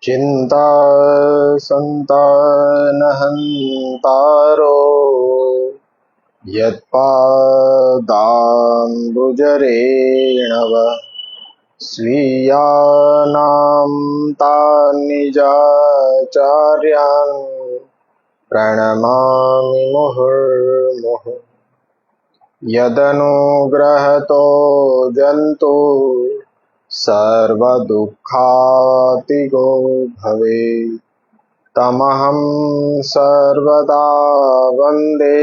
चिंता संतानहंतारो यत्पादाम्बुजरेणव स्वीयानां तान्निजाचार्यान् प्रणमामि मुहुर्मुहुः। यदनुग्रहतो जन्तु सर्वदुःखातिगो भवेत् तमहं सर्वदा वन्दे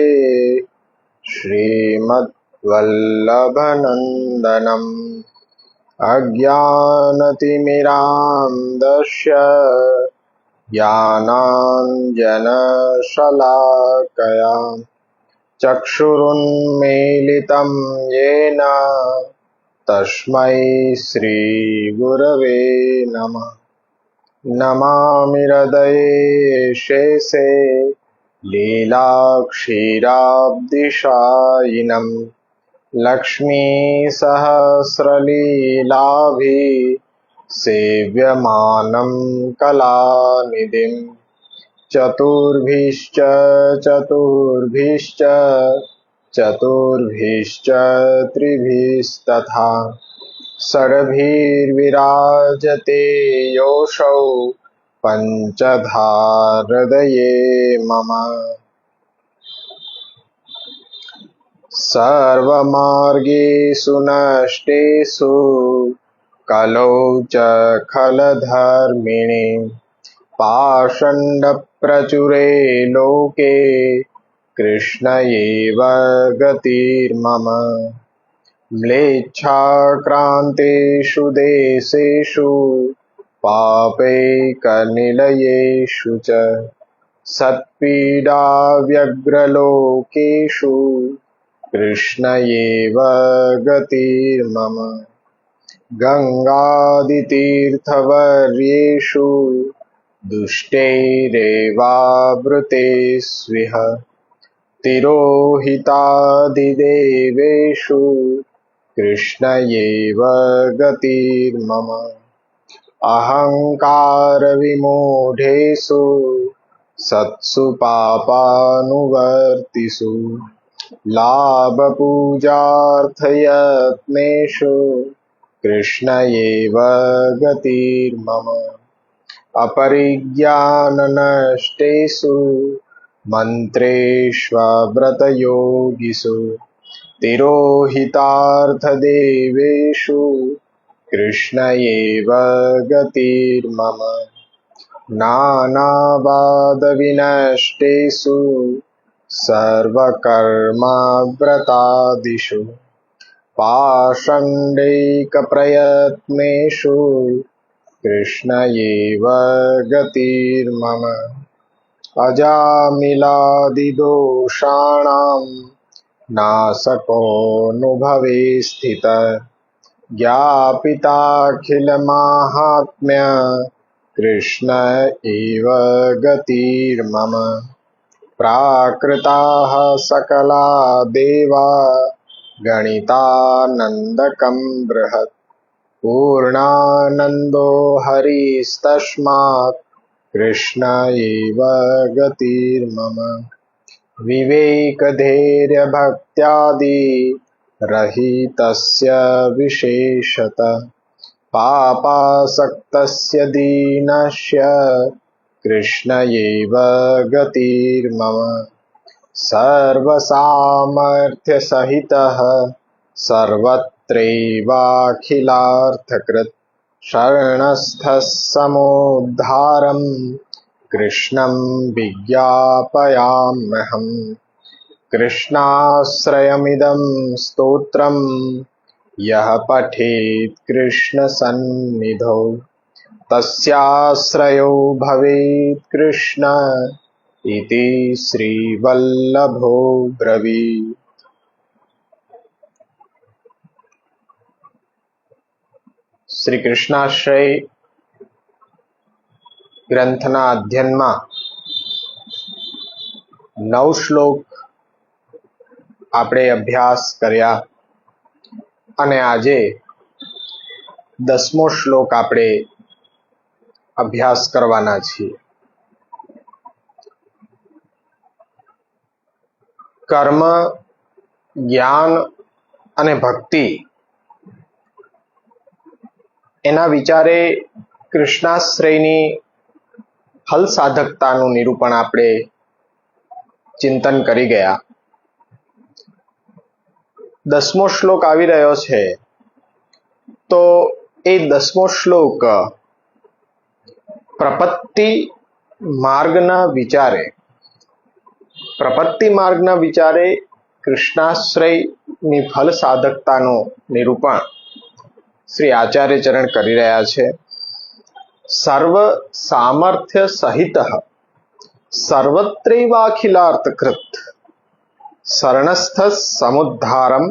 श्रीमद्वल्लभनन्दनम्। अज्ञानतिमिरान्धस्य ज्ञानाञ्जनशलाकया चक्षुरुन्मीलितं येन तस्मै श्रीगुरवे नमः। नमामि हृदये शेषे लीलाक्षीराब्धिशायिनं लक्ष्मीसहस्रलीलाभिः सेव्यमानं कलानिधिं चतुर्भिश्च चतुर्भिश्च चतुर्भिश्च त्रिभिस्तथा षड्भिर्विराजते योऽसौ पञ्चधा हृदये मम। सर्वमार्गेषु नष्टेषु कलौ च खलधर्मिणि पाषण्डप्रचुरे लोके कृष्ण एव गतिर्मम। म्लेच्छाक्रान्तेषु देशेषु पापैकनिलयेषु च सत्पीडाव्यग्रलोकेषु कृष्ण एव गतिर्मम। गङ्गादितीर्थवर्येषु दुष्टैरेवावृतेष्विह तिरोहितादिदेवेषु कृष्ण एव गतिर्मम। अहङ्कारविमूढेषु सत्सु पापानुवर्तिषु लाभपूजार्थयत्नेषु कृष्ण एव गतिर्मम। अपरिज्ञाननष्टेषु मन्त्रेष्वव्रतयोगिषु तिरोहितार्थदेवेषु कृष्ण एव गतिर्मम। नानावादविनष्टेषु सर्वकर्मव्रतादिषु पाषण्डैकप्रयत्नेषु कृष्ण एव गतिर्मम। अजामिलादिदोषाणां नाशकोऽनुभवे स्थितः ज्ञापिताखिलमाहात्म्य कृष्ण एव गतिर्मम। प्राकृताः सकला देवा गणितानन्दकं बृहत् पूर्णानन्दो हरिस्तस्मात् कृष्ण एव गतिर्मम। विवेकधैर्यभक्त्यादि रहितस्य विशेषतः पापासक्तस्य दीनस्य कृष्ण एव गतिर्मम। सर्वसामर्थ्यसहितः सर्वत्रैवाखिलार्थकृत् शरणस्थः समुद्धारं कृष्णं विज्ञापयाम्यहम्। कृष्णाश्रयमिदं स्तोत्रम् यः पठेत् कृष्णसन्निधौ तस्याश्रयो भवेत् कृष्ण इति श्रीवल्लभो ब्रवीत्। શ્રી કૃષ્ણાશ્રય ગ્રંથના અધ્યયનમાં 9 શ્લોક આપણે અભ્યાસ કર્યા અને આજે 10મો શ્લોક આપણે અભ્યાસ કરવાના છીએ. કર્મ, જ્ઞાન અને ભક્તિ એના વિચારે કૃષ્ણાશ્રયની ફલ સાધકતાનું નિરૂપણ આપણે ચિંતન કરી ગયા. 10મો શ્લોક આવી રહ્યો છે તો એ 10મો શ્લોક પ્રપત્તિ માર્ગના વિચારે કૃષ્ણાશ્રયની ફલ સાધકતાનું નિરૂપણ શ્રી આચાર્ય ચરણ કરી રહ્યા છે. સર્વ સામર્થ્ય સહિત સર્વત્રૈવાખિલાર્થકૃત શરણસ્થ સમુદ્ધારમ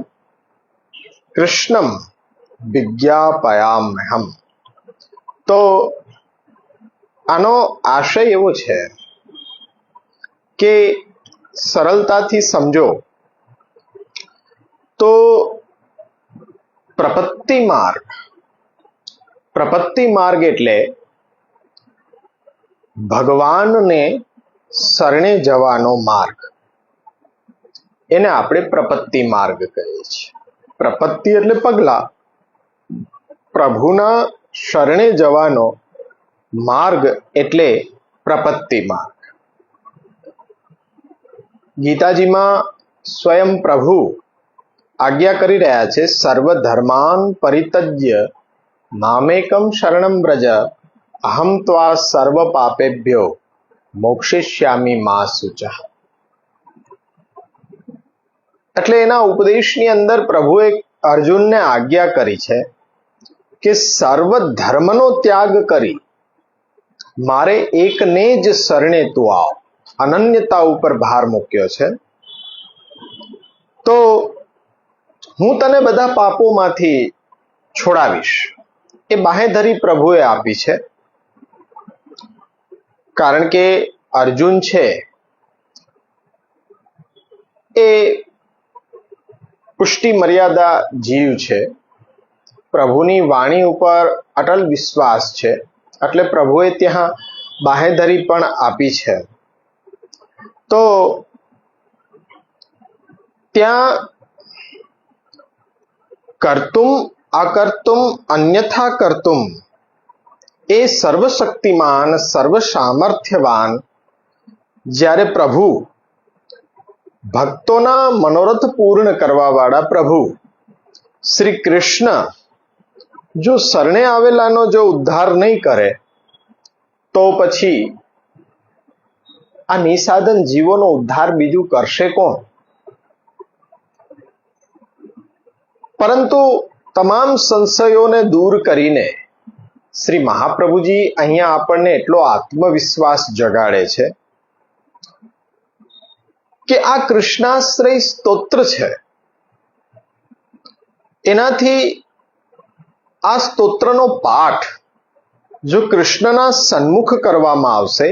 કૃષ્ણમ વિજ્ઞાપયામ્યહમ. તો આનો આશય એવો છે કે સરળતાથી સમજો તો પ્રપત્તિ માર્ગ એટલે ભગવાનને શરણે જવાનો માર્ગ. એને આપણે પ્રપત્તિ માર્ગ કહીએ છીએ. પ્રપત્તિ એટલે પગલા, પ્રભુના શરણે જવાનો માર્ગ એટલે પ્રપત્તિ માર્ગ. ગીતાજીમાં સ્વયં પ્રભુ આજ્ઞા કરી રહ્યા છે, સર્વ ધર્માન પરિત્યજ્ય મામેકમ શરણમ વ્રજ અહમ ત્વા સર્વ પાપેભ્યો મોક્ષિષ્યામિ મા શુચઃ. એટલે એના ઉપદેશની અંદર પ્રભુએ અર્જુનને આજ્ઞા કરી છે કે સર્વ ધર્મનો ત્યાગ કરી મારે એકને જ શરણે તું આવ. અનન્યતા ઉપર ભાર મૂક્યો છે. તો હું તને બધા પાપોમાંથી છોડાવીશ. એ બાહેધરી પ્રભુએ આપી છે. કારણ કે અર્જુન છે એ પુષ્ટિ મર્યાદા જીવ છે. પ્રભુની વાણી ઉપર અટલ વિશ્વાસ છે. એટલે પ્રભુએ ત્યાં બાહેધરી પણ આપી છે. તો ત્યાં કર્તુમ અકર્તુમ અન્યથા કર્તુમ એ સર્વશક્તિમાન સર્વ સામર્થ્યવાન જ્યારે પ્રભુ, ભક્તોના મનોરથ પૂર્ણ કરવા વાળા પ્રભુ શ્રી કૃષ્ણ જો શરણે આવેલાનો જો ઉદ્ધાર નહીં કરે તો પછી આ નિસાધન જીવોનો ઉદ્ધાર બીજું કરશે કોણ? પરંતુ તમામ સંશયોને દૂર કરીને શ્રી મહાપ્રભુજી અહીંયા આપણને એટલો આત્મવિશ્વાસ જગાડે છે કે આ કૃષ્ણાશ્રય સ્તોત્ર છે, એનાથી આ સ્તોત્રનો પાઠ જો કૃષ્ણના સન્મુખ કરવામાં આવશે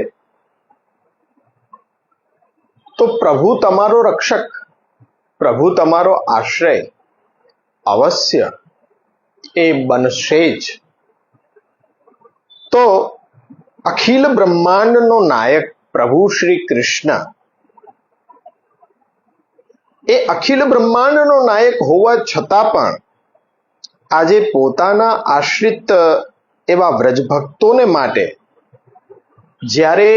તો પ્રભુ તમારો રક્ષક, પ્રભુ તમારો આશ્રય અવશ્ય એ બનશે જ. તો અખિલ બ્રહ્માંડનો નાયક પ્રભુ શ્રી કૃષ્ણ એ અખિલ બ્રહ્માંડનો નાયક હોવા છતાં પણ આજે પોતાના આશ્રિત એવા વ્રજભક્તોને માટે જ્યારે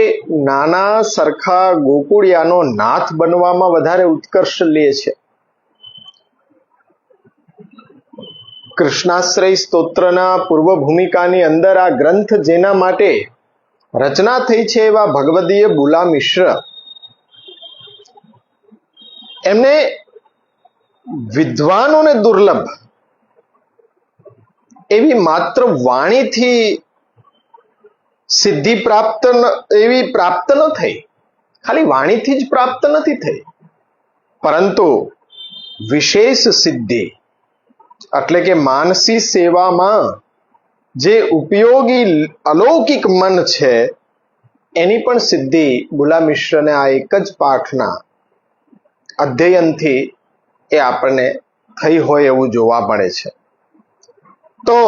નાના સરખા ગોકુળિયાનો નાથ બનવામાં વધારે ઉત્કર્ષ લે છે. કૃષ્ણાશ્રય સ્તોત્રના પૂર્વ ભૂમિકાની અંદર આ ગ્રંથ જેના માટે રચના થઈ છે એવા ભગવદીય બુલા મિશ્ર એમને વિદ્વાનોને દુર્લભ એવી માત્ર વાણીથી સિદ્ધિ એવી પ્રાપ્ત ન થઈ, ખાલી વાણીથી જ પ્રાપ્ત નથી થઈ, પરંતુ વિશેષ સિદ્ધિ એટલે કે માનસી સેવામાં જે ઉપયોગી અલૌકિક મન છે એની પણ સિદ્ધિ બુલા મિશ્રને આ એક જ પાઠના અધ્યયનથી એ આપણને થઈ હોય એવું જોવા મળે છે. તો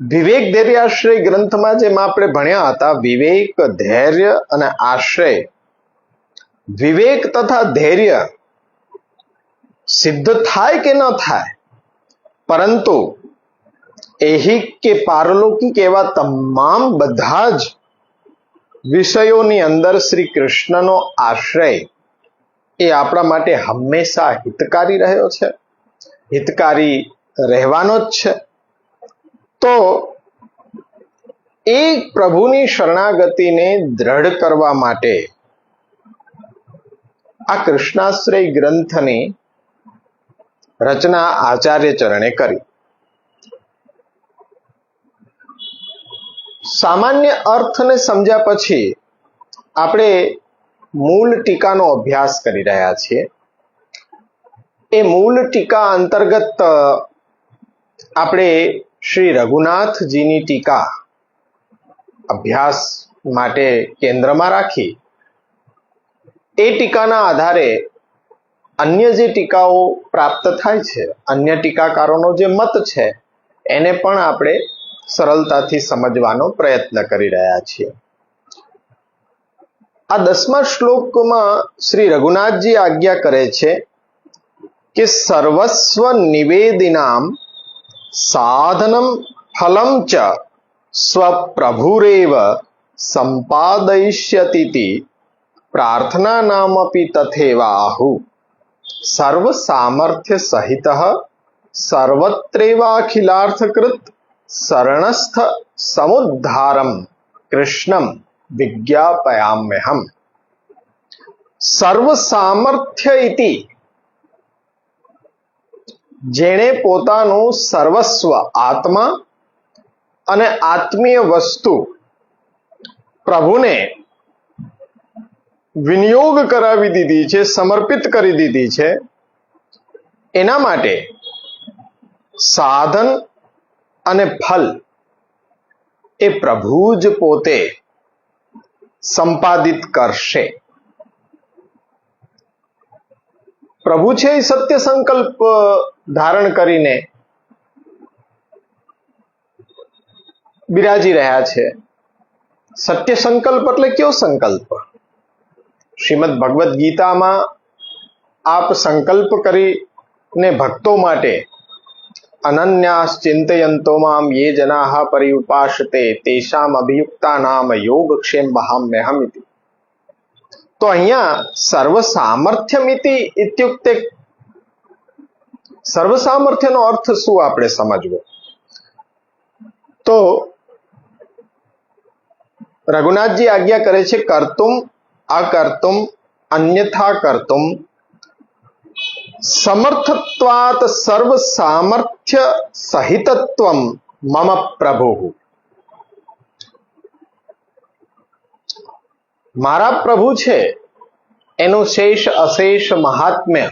વિવેક ધૈર્યાશ્રય ગ્રંથમાં જેમ આપણે ભણ્યા હતા, વિવેક, ધૈર્ય અને આશ્રય, વિવેક તથા ધૈર્ય સિદ્ધ થાય કે ન થાય, પરંતુ ऐहिक के पारलौकिक एवं तमाम બધા જ વિષયોની અંદર શ્રી કૃષ્ણનો આશ્રય એ આપણા માટે હંમેશા હિતકારી રહ્યો છે, હિતકારી રહેવાનો જ છે. તો એ પ્રભુની શરણાગતિને દ્રઢ કરવા માટે આ કૃષ્ણાશ્રય ગ્રંથની રચના આચાર્ય ચરણે કરી. સામાન્ય અર્થને સમજ્યા પછી આપણે મૂળ ટીકાનો અભ્યાસ કરી રહ્યા છીએ. એ મૂળ ટીકા અંતર્ગત આપણે શ્રી રઘુનાથજીની ટીકા અભ્યાસ માટે કેન્દ્રમાં રાખી એ ટીકાના આધારે અન્ય જે ટીકાઓ પ્રાપ્ત થાય છે, અન્ય ટીકાકારોનો જે મત છે એને પણ આપણે સરળતાથી સમજવાનો પ્રયત્ન કરી રહ્યા છીએ. આ 10મા શ્લોકમાં શ્રી રઘુનાથજી આજ્ઞા કરે છે કે સર્વસ્વ નિવેદિનામ સાધનમ ફલમ ચ સ્વપ્રભુરેવ સંપાદયિષ્યતિ પ્રાર્થના નામપી તથેવાહુ સર્વ સામર્થ્ય સહિત સર્વત્રેવાખિલાર્થકૃત શરણસ્થ સમુદ્ધારમ કૃષ્ણમ વિજ્ઞાપયામ્યહમ. સર્વ સામર્થ્ય ઇતિ, જેણે પોતાનું સર્વસ્વ આત્મા અને આત્મીય વસ્તુ પ્રભુને વિનિયોગ કરાવી દીધી છે, સમર્પિત કરી દીધી છે, એના માટે સાધન અને ફલ એ પ્રભુ જ પોતે સંપાદિત કરશે. પ્રભુ છે એ સત્ય સંકલ્પ ધારણ કરીને બિરાજી રહ્યા છે. સત્ય સંકલ્પ એટલે કયો સંકલ્પ? શ્રીમદ ભગવદ્ ગીતામાં આપ સંકલ્પ કરીને ભક્તો માટે અનન્યાસ ચિંતયંતો મામ યે જનાઃ પરિઉપાસતે તેષામ અભિયુક્તાનામ યોગક્ષેમ વહામ્યહમિતિ. તો અહીંયા સર્વ સામર્થ્યમિતિ ઇત્યુક્તે સર્વ સામર્થ્યનો અર્થ શું આપણે સમજવો? તો રઘુનાથજી આજ્ઞા કરે છે કર્તુમ અકર્તુમ અન્યથા કર્તુમ સમર્થત્વાત સર્વ સામર્થ્ય સહિતત્વમ મમ પ્રભુ. મારા પ્રભુ છે એનું શેષ અશેષ મહાત્મ્ય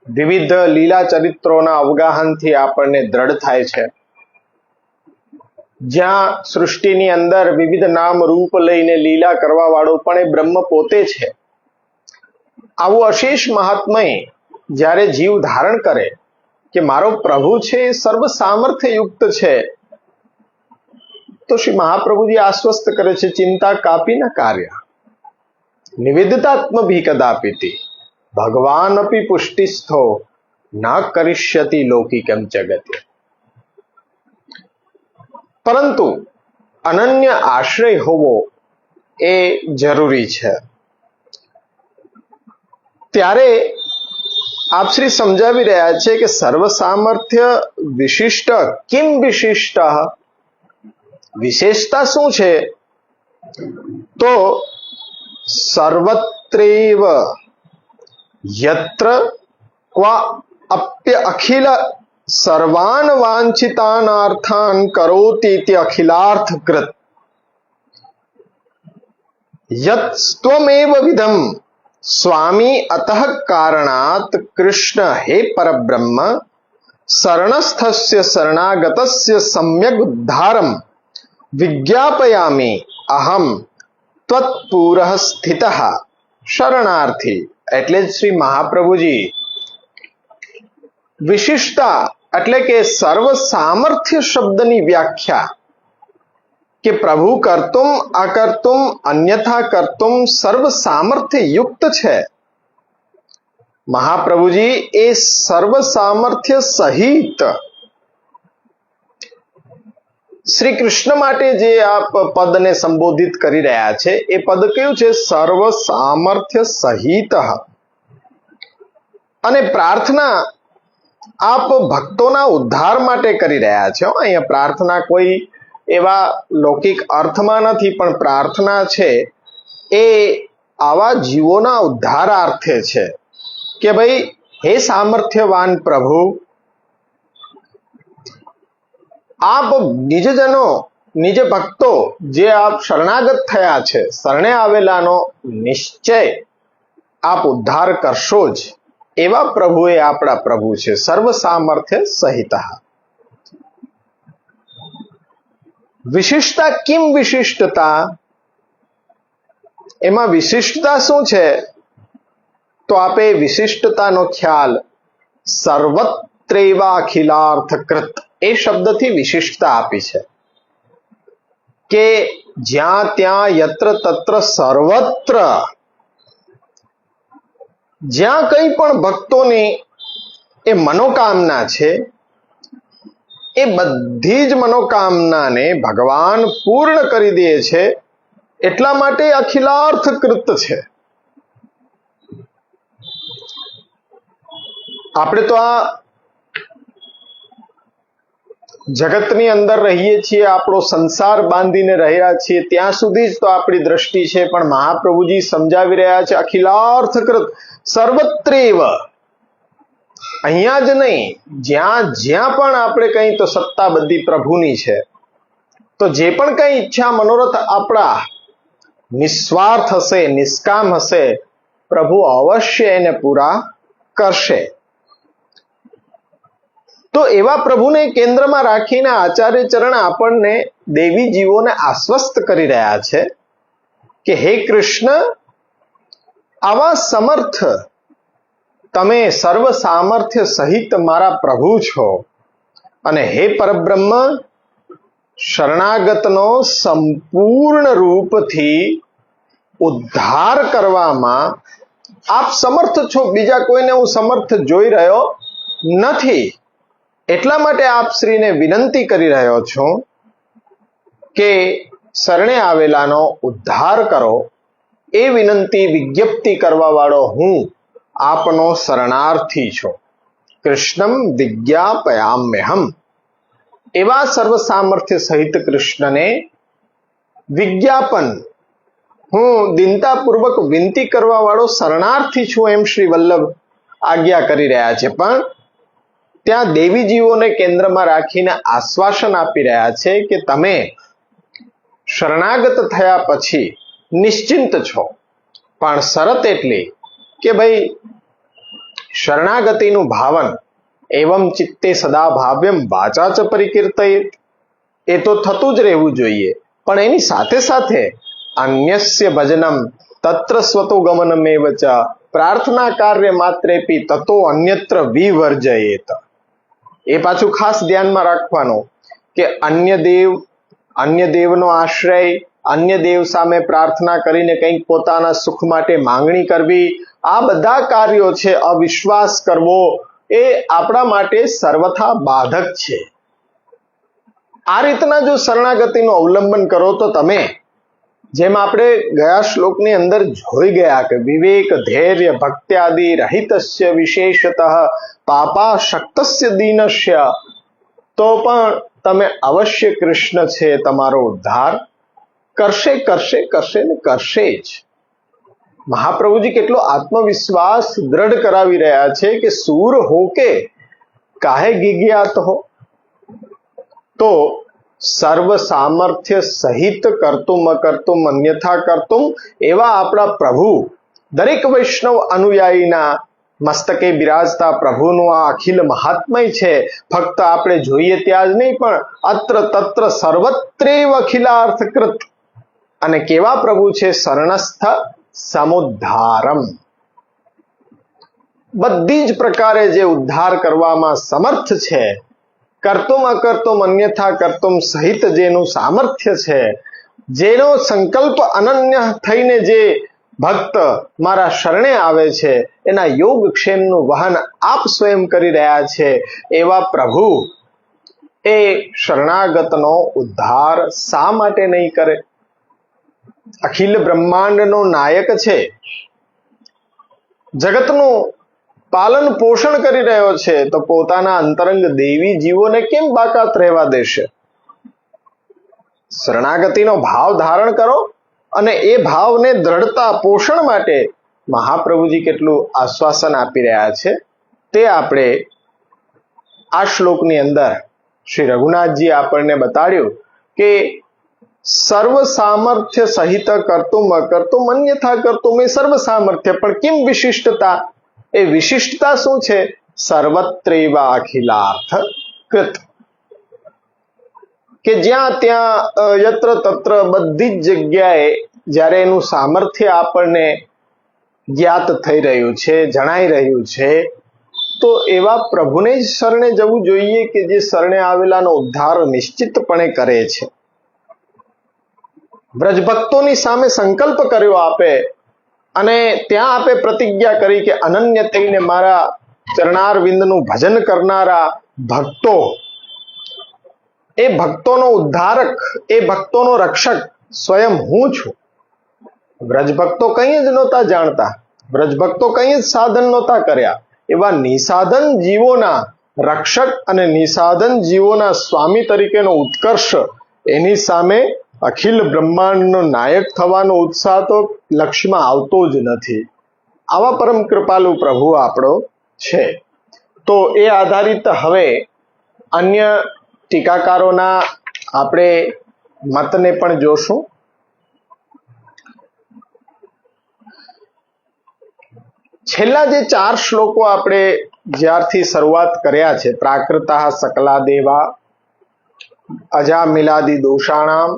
વિવિધ લીલા ચરિત્રોના અવગાહનથી આપણને દ્રઢ થાય છે. જ્યાં સૃષ્ટિની અંદર વિવિધ નામ રૂપ લઈને લીલા કરવા વાળો પણ એ બ્રહ્મ પોતે છે. આવું અશેષ મહાત્મય જ્યારે જીવ ધારણ કરે કે મારો પ્રભુ છે એ સર્વ સામર્થ્ય યુક્ત છે, તો શ્રી મહાપ્રભુજી આશ્વસ્ત કરે છે ચિંતા કાપી ન કાર્ય નિવેદતાત્મ ભી કદાપિતિ ભગવાન અપી પુષ્ટિસ્થો ન કરિષ્યતિ લૌકિકમ જગતે. પરંતુ અનન્ય આશ્રય હોવો એ જરૂરી છે. ત્યારે આપ શ્રી સમજાવી રહ્યા છે કે સર્વ સામર્થ્ય વિશિષ્ટ કિમ વિશિષ્ટ, વિશેષતા શું છે? તો સર્વત્રેવ યત્ર ક્વા અપ્ય અખિલ સર્વાન વાંછિતાન અર્થાન કરોતિ તે અખિલાર્થકૃત યત સ્ત્વમેવ વિધમ સ્વામી અતઃ કારણાત કૃષ્ણ હે પરબ્રહ્મ શરણસ્થસ્ય શરણાગતસ્ય સમ્યક ઉદ્ધારમ વિજ્ઞાપયામિ અહમ ત્વત્પુરઃ સ્થિતઃ શરણાર્થી. એટલે જ શ્રી મહાપ્રભુજી વિશિષ્ટતા એટલે કે સર્વ સામર્થ્ય શબ્દની વ્યાખ્યા કે પ્રભુ કર્તુમ અકર્તુમ અન્યથા કર્તુમ સર્વ સામર્થ્ય યુક્ત છે. મહાપ્રભુજી એ સર્વ સામર્થ્ય સહિત શ્રી કૃષ્ણ માટે જે આપ પદને સંબોધિત કરી રહ્યા છે એ પદ કયું છે? સર્વ સામર્થ્ય સહિત. અને પ્રાર્થના આપ ભક્તોના ઉદ્ધાર માટે કરી રહ્યા છો. અહીંયા પ્રાર્થના કોઈ એવા લૌકિક અર્થમાં નથી, પણ પ્રાર્થના છે એ આવા જીવોના ઉદ્ધારાર્થે છે કે ભાઈ હે સામર્થ્યવાન પ્રભુ, આપ નિજજનો નિજ ભક્તો જે આપ શરણાગત થયા છે, શરણે આવેલાનો નિશ્ચય આપ ઉદ્ધાર કરશો જ, એવા પ્રભુ એ આપણા પ્રભુ છે, સર્વ સામર્થ્ય સહિત. વિશિષ્ટતા કિમ વિશિષ્ટતા? એમાં વિશિષ્ટતા શું છે? તો આપે વિશિષ્ટતાનો ખ્યાલ સર્વત્રેવાખિલાર્થકૃત એ શબ્દથી વિશિષ્ટતા આપી છે કે જ્યાં ત્યાં યત્ર તત્ર સર્વત્ર જ્યાં કંઈ પણ ભક્તોની એ મનોકામના છે એ બધી જ મનોકામનાને ભગવાન પૂર્ણ કરી દે છે. એટલા માટે અખિલાર્થકૃત છે. આપણે તો આ જગતની અંદર રહીએ છીએ, આપણો સંસાર બાંધીને રહ્યા છીએ ત્યાં સુધી જ તો આપણી દ્રષ્ટિ છે, પણ મહાપ્રભુજી સમજાવી રહ્યા છે અખિલાર્થકૃત સર્વત્રેવ. અહીંયા જ નહીં, જ્યાં જ્યાં પણ આપણે કંઈ તો સત્તા બધી પ્રભુની છે, તો જે પણ કંઈ ઈચ્છા મનોરથ આપણા નિસ્વાર્થ હશે, નિષ્કામ હશે, પ્રભુ અવશ્ય એને પૂરા કરશે. તો એવા પ્રભુને કેન્દ્રમાં રાખીને આચાર્ય ચરણ આપણને દેવી જીવોને આશ્વસ્ત કરી રહ્યા છે કે હે કૃષ્ણ, આવા સમર્થ તમે સર્વ સામર્થ્ય સહિત મારા પ્રભુ છો, અને હે પરબ્રહ્મ, શરણાગતનો સંપૂર્ણ રૂપથી ઉદ્ધાર કરવામાં આપ સમર્થ છો. બીજા કોઈને હું સમર્થ જોઈ રહ્યો નથી. એટલા માટે આપ શ્રીને વિનંતી કરી રહ્યો છું કે શરણે આવેલાનો ઉદ્ધાર કરો. એ વિનંતી વિજ્ઞપ્તિ કરવા વાળો હું આપનો શરણાર્થી છું. કૃષ્ણમ વિજ્ઞાપયામ્યહમ. એવા સર્વ સામર્થ્ય સહિત કૃષ્ણને વિજ્ઞાપન, હું દિનતાપૂર્વક વિનંતી કરવા વાળો શરણાર્થી છું, એમ શ્રી વલ્લભ આજ્ઞા કરી રહ્યા છે. પણ ત્યાં દેવીજીઓને કેન્દ્રમાં રાખીને આશ્વાસન આપી રહ્યા છે કે તમે શરણાગત થયા પછી નિશ્ચિંત છો, પણ શરત એટલી કે ભાઈ શરણાગતિનું ભાવન એવમ ચિત્તે સદા ભાવ્યમ વાચા ચ પરિકીર્તયેત, એ તો થતું જ રહેવું જોઈએ, પણ એની સાથે સાથે અન્યસ્ય ભજનમ તત્ર સ્વતો ગમનમેવ ચ પ્રાર્થના કાર્ય માત્રેપી તતો અન્યત્ર વિવર્જયેત. એ પાછું ખાસ ધ્યાનમાં રાખવાનું કે અન્ય દેવનો આશ્રય, અન્ય દેવ સામે પ્રાર્થના કરીને કંઈક પોતાના સુખ માટે માંગણી કરવી, આ બધા કાર્યો છે, અવિશ્વાસ કરવો, એ આપણા માટે સર્વથા બાધક છે. આ રીતના જો શરણાગતિનું અવલંબન કરો તો તમે, જેમ આપણે ગયા શ્લોકની અંદર જોઈ ગયા કે વિવેક ધૈર્ય ભક્ત્યાદિ રહિતસ્ય વિશેષતઃ પાપા શક્તસ્ય દીનસ્ય, તો પણ તમે અવશ્ય કૃષ્ણ છે તમારો ઉદ્ધાર કરશે કરશે કરશે ને કરશે જ. મહાપ્રભુજી કેટલો આત્મવિશ્વાસ દ્રઢ કરાવી રહ્યા છે કે સૂર હોકે કાહે ગિગિયાત હો. તો સર્વ સામર્થ્ય સહિત કરતુમ અકર્તુમ અન્યથા કરતુમ એવા આપણા પ્રભુ દરેક વૈષ્ણવ અનુયાયીના મસ્તકે બિરાજતા પ્રભુનું આ અખિલ મહાત્મય છે. ફક્ત આપણે જોઈએ ત્યાં જ નહીં, પણ અત્ર તત્ર સર્વત્રેવ અખિલાર્થકૃત. અને કેવા પ્રભુ છે? શરણસ્થ સમુદ્ધારમ. બધી જ પ્રકારે જે ઉદ્ધાર કરવામાં સમર્થ છે, કરતુમ અકર્તુમ અન્યથા કરતુમ સહિત જેનું સામર્થ્ય છે, જેનો સંકલ્પ અનન્ય થઈને જે ભક્ત મારા શરણે આવે છે એના યોગક્ષેમનું વહન આપ સ્વયં કરી રહ્યા છે. એવા પ્રભુ એ શરણાગતનો ઉદ્ધાર શા માટે નહીં કરે? અખિલ બ્રહ્માંડનો નાયક છે, જગતનું પાલન પોષણ કરી રહ્યો છે, તો પોતાના અંતરંગ દેવી જીવોને કેમ બાકાત રહેવા દેશે? શરણાગતિનો ભાવ ધારણ કરો અને એ ભાવને દ્રઢતા પોષણ માટે મહાપ્રભુજી કેટલું આશ્વાસન આપી રહ્યા છે તે આપણે આ શ્લોકની અંદર શ્રી રઘુનાથજી આપણને બતાડ્યું કે સર્વ સામર્થ્ય સહિત કરતુમ અકર્તુમ અન્યથા કરતુમ. એ સર્વ સામર્થ્ય, પણ કેમ વિશિષ્ટતા? એ વિશિષ્ટતા શું છે? સર્વત્રેવ અખિલાર્થ કૃત. કે જ્યાં ત્યાં યત્ર તત્ર બધી જ જગ્યાએ જ્યારે એનું સામર્થ્ય આપણને જ્ઞાત થઈ રહ્યું છે, જણાઈ રહ્યું છે, તો એવા પ્રભુને જ શરણે જવું જોઈએ કે જે શરણે આવેલાનો ઉદ્ધાર નિશ્ચિતપણે કરે છે. બ્રજભક્તોની સામે સંકલ્પ કર્યો આપે અને ત્યાં આપે પ્રતિજ્ઞા કરી કે અનન્ય થઈને મારા ચરણારવિંદનું ભજન કરનારા ભક્તો, એ ભક્તોનો ઉદ્ધારક, એ ભક્તોનો રક્ષક સ્વયં હું છું. બ્રજભક્તો કંઈ જ નહોતા જાણતા, બ્રજભક્તો કંઈ જ સાધન નહોતા કર્યા. એવા નિસાધન જીવોના રક્ષક અને નિસાધન જીવોના સ્વામી તરીકેનો ઉત્કર્ષ, એની સામે અખિલ બ્રહ્માંડનો નાયક થવાનો ઉત્સાહ તો લક્ષ્યમાં આવતો જ નથી. આવા પરમ કૃપાલુ પ્રભુ આપણો છે. તો એ આધારિત હવે અન્ય ટીકાકારોના આપણે મતને પણ જોશું. છેલ્લા જે 4 શ્લોકો આપણે જ્યારથી શરૂઆત કર્યા છે, પ્રાકૃતા સકલા દેવા અજા મિલાદી દોષાણામ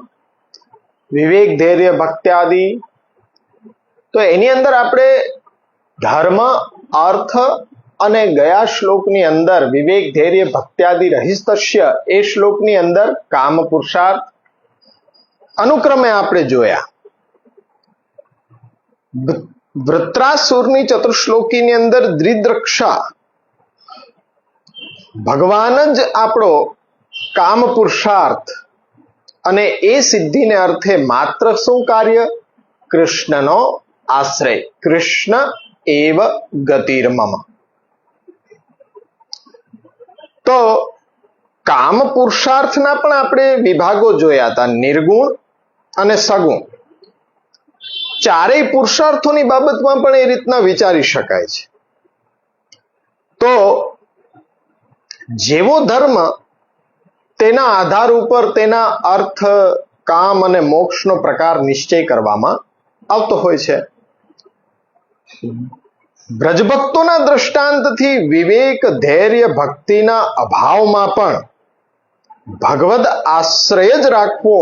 વિવેક ધૈર્ય ભક્ત્યાદિ, તો એની અંદર આપણે ધર્મ, અર્થ અને ગયા શ્લોકની અંદર વિવેક ધૈર્ય ભક્ત્યાદિ રહિસ્તસ્ય, એ શ્લોકની અંદર કામ પુરુષાર્થ અનુક્રમે આપણે જોયા. વૃત્રાસુરની ચતુશ્લોકીની અંદર દ્રિદ્રક્ષા, ભગવાન જ આપણો કામ પુરુષાર્થ અને એ સિદ્ધિને અર્થે માત્ર શું કાર્ય? કૃષ્ણનો આશ્રય. કૃષ્ણ એવ ગતિર્મમ. તો કામ પુરુષાર્થના પણ આપણે વિભાગો જોયા હતા, નિર્ગુણ અને સગુણ. ચારેય પુરુષાર્થોની બાબતમાં પણ એ રીતના વિચારી શકાય છે. તો જેવો ધર્મ તેના આધાર ઉપર તેના અર્થ, કામ અને મોક્ષનો પ્રકાર નિશ્ચય કરવામાં આવતો હોય છે. બ્રજભક્તોના દ્રષ્ટાંતથી વિવેક ધૈર્ય ભક્તિના અભાવમાં પણ ભગવદ આશ્રય જ રાખવો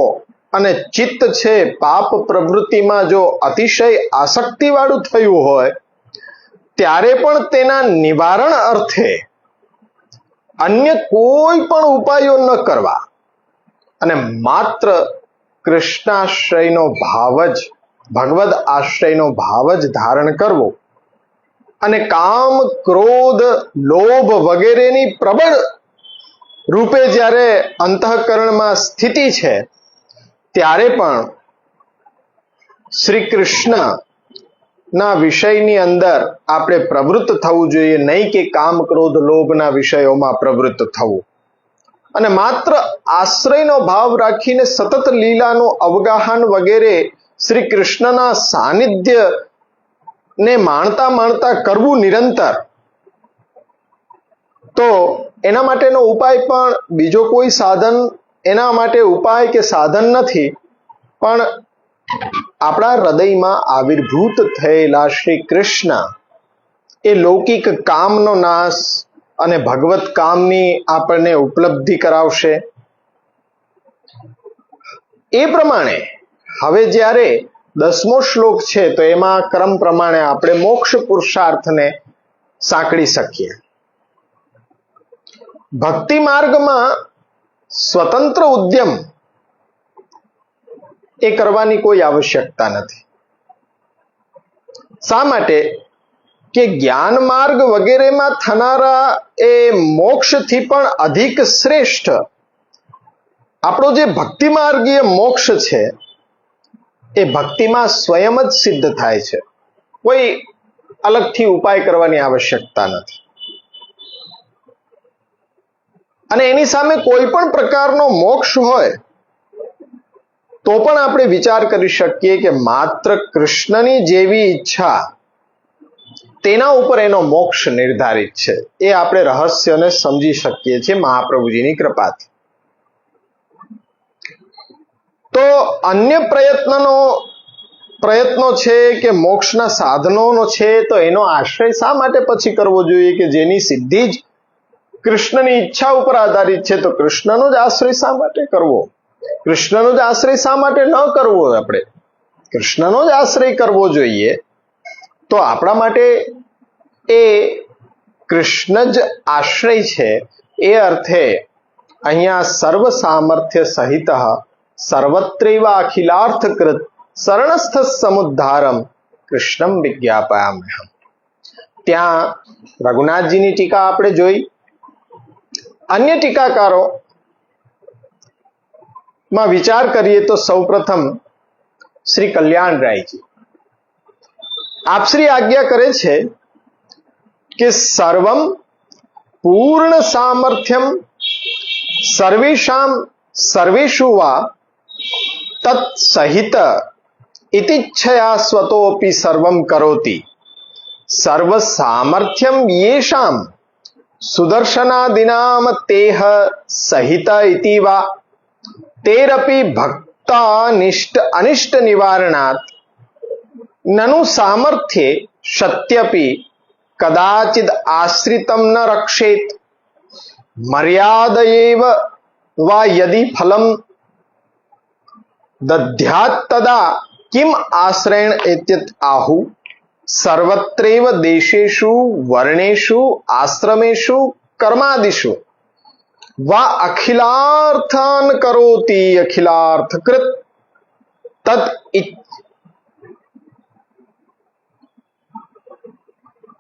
અને ચિત્ત છે પાપ પ્રવૃત્તિમાં જો અતિશય આસક્તિવાળું થયું હોય ત્યારે પણ તેના નિવારણ અર્થે અન્ય કોઈ પણ ઉપાયો ન કરવા અને માત્ર કૃષ્ણાશ્રયનો ભાવ જ, ભગવદ આશ્રયનો ભાવ જ ધારણ કરવો અને કામ, ક્રોધ, લોભ વગેરેની પ્રબળ રૂપે જ્યારે અંતઃકરણમાં સ્થિતિ છે ત્યારે પણ શ્રી કૃષ્ણના વિષયની અંદર આપણે પ્રવૃત્ત થવું જોઈએ, નહીં કે કામ, ક્રોધ, લોભના વિષયોમાં પ્રવૃત્ત થવું. અને માત્ર આશ્રયનો ભાવ રાખીને સતત લીલાનું અવગાહન વગેરે શ્રી કૃષ્ણના સાનિધ્ય ને માણતા માણતા કરવું નિરંતર, તો એના માટેનો ઉપાય પણ બીજો કોઈ સાધન, એના માટે ઉપાય કે સાધન નથી, પણ આપણા હૃદયમાં આવિર્ભૂત થયેલા શ્રી કૃષ્ણ એ લૌકિક કામનો નાશ અને ભગવત કામની આપણને ઉપલબ્ધિ કરાવશે. એ પ્રમાણે હવે જ્યારે 10મો શ્લોક છે તો એમાં ક્રમ પ્રમાણે આપણે મોક્ષ પુરુષાર્થને સાંકળી શકીએ. ભક્તિ માર્ગમાં સ્વતંત્ર ઉદ્યમ એ કરવાની કોઈ આવશ્યકતા નથી. શા માટે? કે જ્ઞાન માર્ગ વગેરેમાં થનારા એ મોક્ષથી પણ અધિક શ્રેષ્ઠ આપણો જે ભક્તિ માર્ગીય મોક્ષ છે એ ભક્તિમાં સ્વયં જ સિદ્ધ થાય છે. કોઈ અલગથી ઉપાય કરવાની આવશ્યકતા નથી. અને એની સામે કોઈ પણ પ્રકારનો મોક્ષ હોય તો પણ આપણે વિચાર કરી શકીએ કે માત્ર કૃષ્ણની જેવી ઈચ્છા, તેના ઉપર એનો મોક્ષ નિર્ધારિત છે. એ આપણે રહસ્યને સમજી શકીએ છીએ મહાપ્રભુજીની કૃપાથી. તો અન્ય પ્રયત્નો છે કે મોક્ષના સાધનોનો છે, તો એનો આશ્રય શા માટે પછી કરવો જોઈએ કે જેની સિદ્ધિ જ કૃષ્ણની ઈચ્છા ઉપર આધારિત છે? તો કૃષ્ણનો જ આશ્રય શા માટે કરવો? કૃષ્ણનો જ આશ્રય શા માટે ન કરવો? આપણે કૃષ્ણનો જ આશ્રય કરવો જોઈએ. તો આપણા માટે એ કૃષ્ણ જ આશ્રય છે. એ અર્થે અહીંયા સર્વ સામર્થ્ય સહિત સર્વત્રૈવ અખિલાર્થકૃત શરણસ્થ સમુદ્ધારમ કૃષ્ણમ વિજ્ઞાપયામ્યહમ. ત્યાં રઘુનાથજીની ટીકા આપણે જોઈ. અન્ય ટીકાકારો માં વિચાર કરીએ તો સૌપ્રથમ શ્રી કલ્યાણરાયજી આપશ્રી આજ્ઞા કરે છે કે સર્વમ પૂર્ણ સામર્થ્યમ સર્વેષામ સર્વેષુ વા તત્ સહિત ઇતિચ્છયા સ્વતોપી સર્વમ કરોતિ સર્વ સામર્થ્યમ યેષામ સુદર્શનાદિનામ તેહ સહિત ઇતિ વા તેરપી ભક્તા અનિષ્ટ નિવારણાત નનુ સામર્થ્યે સત્યપી કદાચિદ આશ્રિતમ ન રક્ષેત મર્યાદયેવ વા યદિ ફલમ દધ્યાત તદા કિમ આશ્રયણ એત્યત આહુ સર્વત્રૈવ દેશેષુ વર્ણેષુ આશ્રમેષુ કર્માદિષુ વા અખિલાર્થાન કરોતિ અખિલાર્થકૃત તત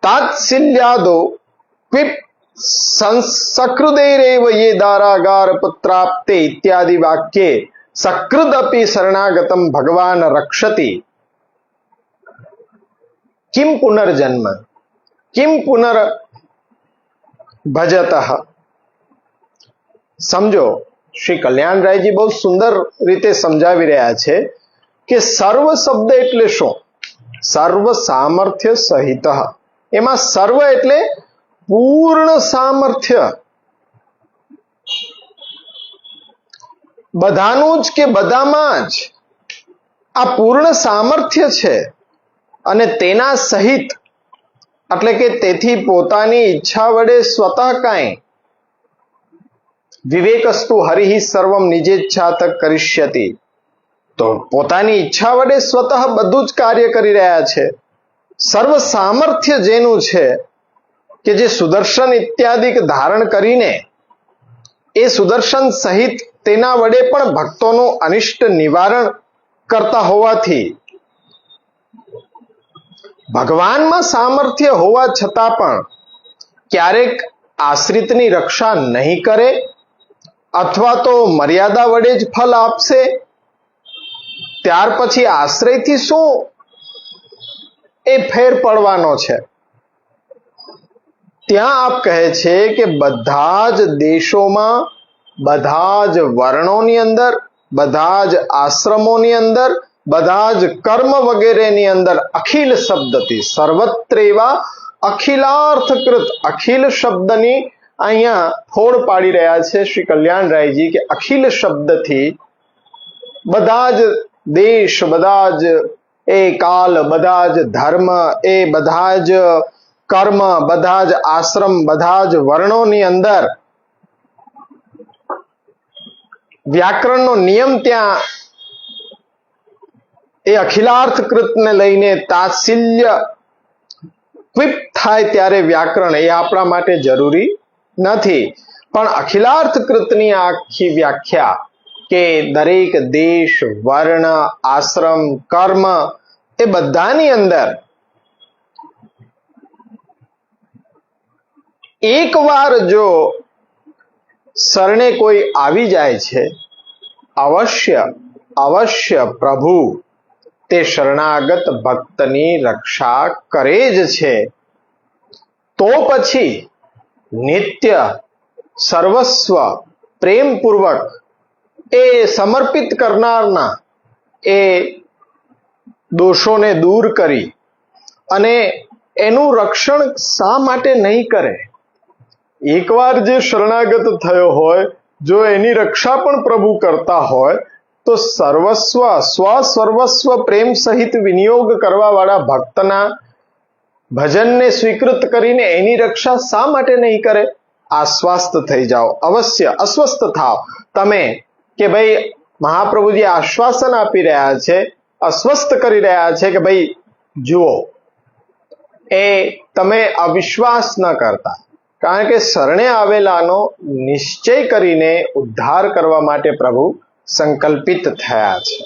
તાત્સલ્યાદો ક્વિપ સકૃદેરેવ યે દારાગાર પુત્રાપ્તે ઇત્યાદિ વાક્યે સકૃદપી શરણાગતમ ભગવાન રક્ષતિ કિમ પુનર્જન્મ કિમ પુનર ભજતઃ. સમજો, શ્રી કલ્યાણરાયજી બહુ સુંદર રીતે સમજાવી રહ્યા છે કે સર્વ શબ્દ એટલે શું? સર્વ સામર્થ્ય સહિત. એમાં સર્વ એટલે પૂર્ણ સામર્થ્ય, બધાનું જ કે બધામાં જ આ પૂર્ણ સામર્થ્ય છે. અને તેના સહિત એટલે કે તેથી પોતાની ઈચ્છા વડે સ્વતઃ કાંઈ વિવેકસ્તુ હરિ સર્વમ નિજેચ્છાત કરિષ્યતિ. તો પોતાની ઈચ્છા વડે સ્વતઃ બધું જ કાર્ય કરી રહ્યા છે. સર્વ સામર્થ્ય જેનું છે કે જે સુદર્શન ઇત્યાદિક ધારણ કરીને એ સુદર્શન સહિત તેના વડે પણ ભક્તોનું અનિષ્ટ નિવારણ કરતા હોવાથી ભગવાનમાં સામર્થ્ય હોવા છતાં પણ ક્યારેક આશ્રિતની રક્ષા નહીં કરે અથવા તો મર્યાદા વડે જ ફલ આપશે, ત્યાર પછી આશ્રયથી શું એ ફેર પડવાનો છે? ત્યાં આપ કહે છે કે બધા જ દેશોમાં બધા જ વર્ણોની અંદર, બધા જ આશ્રમોની અંદર, બધા જ કર્મ વગેરેની અંદર અખિલ શબ્દથી સર્વત્રેવા અખિલાર્થકૃત, અખિલ શબ્દની અહીંયા ફોડ પાડી રહ્યા છે શ્રી કલ્યાણરાયજી કે અખિલ શબ્દથી બધા જ દેશ, બધા જ એ કાલ, બધા જ ધર્મ, એ બધા જ કર્મ, બધા જ આશ્રમ, બધા જ વર્ણોની અંદર વ્યાકરણનો નિયમ ત્યાં એ અખિલાર્થકૃતને લઈને તાત્સલ્ય ક્વિપ થાય ત્યારે વ્યાકરણ એ આપણા માટે જરૂરી નથી, પણ અખિલાર્થકૃતની આખી વ્યાખ્યા કે દરેક દેશ, વર્ણ, આશ્રમ, કર્મ એ બધાની અંદર એકવાર જો શરણે કોઈ આવી જાય છે, અવશ્ય પ્રભુ તે શરણાગત ભક્તની રક્ષા કરે જ છે. તો પછી નિત્ય સર્વસ્વ પ્રેમપૂર્વક એ સમર્પિત કરનારના એ દોષોને દૂર કરી અને એનું રક્ષણ શા માટે નહીં કરે? એકવાર જે શરણાગત થયો હોય, જો એની રક્ષા પણ પ્રભુ કરતા હોય તો સર્વસ્વ પ્રેમ સહિત વિનિયોગ કરવા વાળા ભક્તના ભજનને સ્વીકૃત કરીને એની રક્ષા શા માટે નહીં કરે? આશ્વસ્ત થઈ જાઓ, અવશ્ય અસ્વસ્થ થાવ તમે કે ભાઈ મહાપ્રભુજી આશ્વાસન આપી રહ્યા છે, અસ્વસ્થ કરી રહ્યા છે કે ભાઈ જુઓ, એ તમે અવિશ્વાસ ન કરતા, કારણ કે શરણે આવેલાનો નિશ્ચય કરીને ઉદ્ધાર કરવા માટે પ્રભુ સંકલ્પિત થયા છે.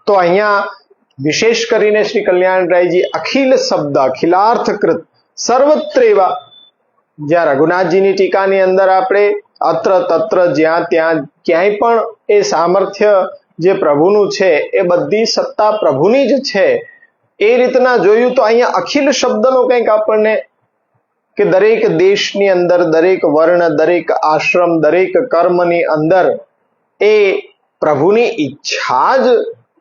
તો અહીંયા વિશેષ કરીને શ્રી કલ્યાણરાયજી અખિલ શબ્દ, અખિલાર્થકૃત, સર્વત્રેવા, જ્યાં રઘુનાથજીની ટીકાની અંદર આપણે અત્ર તત્ર જ્યાં ત્યાં ક્યાંય પણ એ સામર્થ્ય જે પ્રભુનું છે એ બધી સત્તા પ્રભુની જ છે, એ રીતના જોયું તો અહીંયા અખિલ શબ્દનો કંઈક આપણને કે દરેક દેશની અંદર, દરેક વર્ણ, દરેક આશ્રમ, દરેક કર્મની અંદર એ પ્રભુની ઈચ્છા જ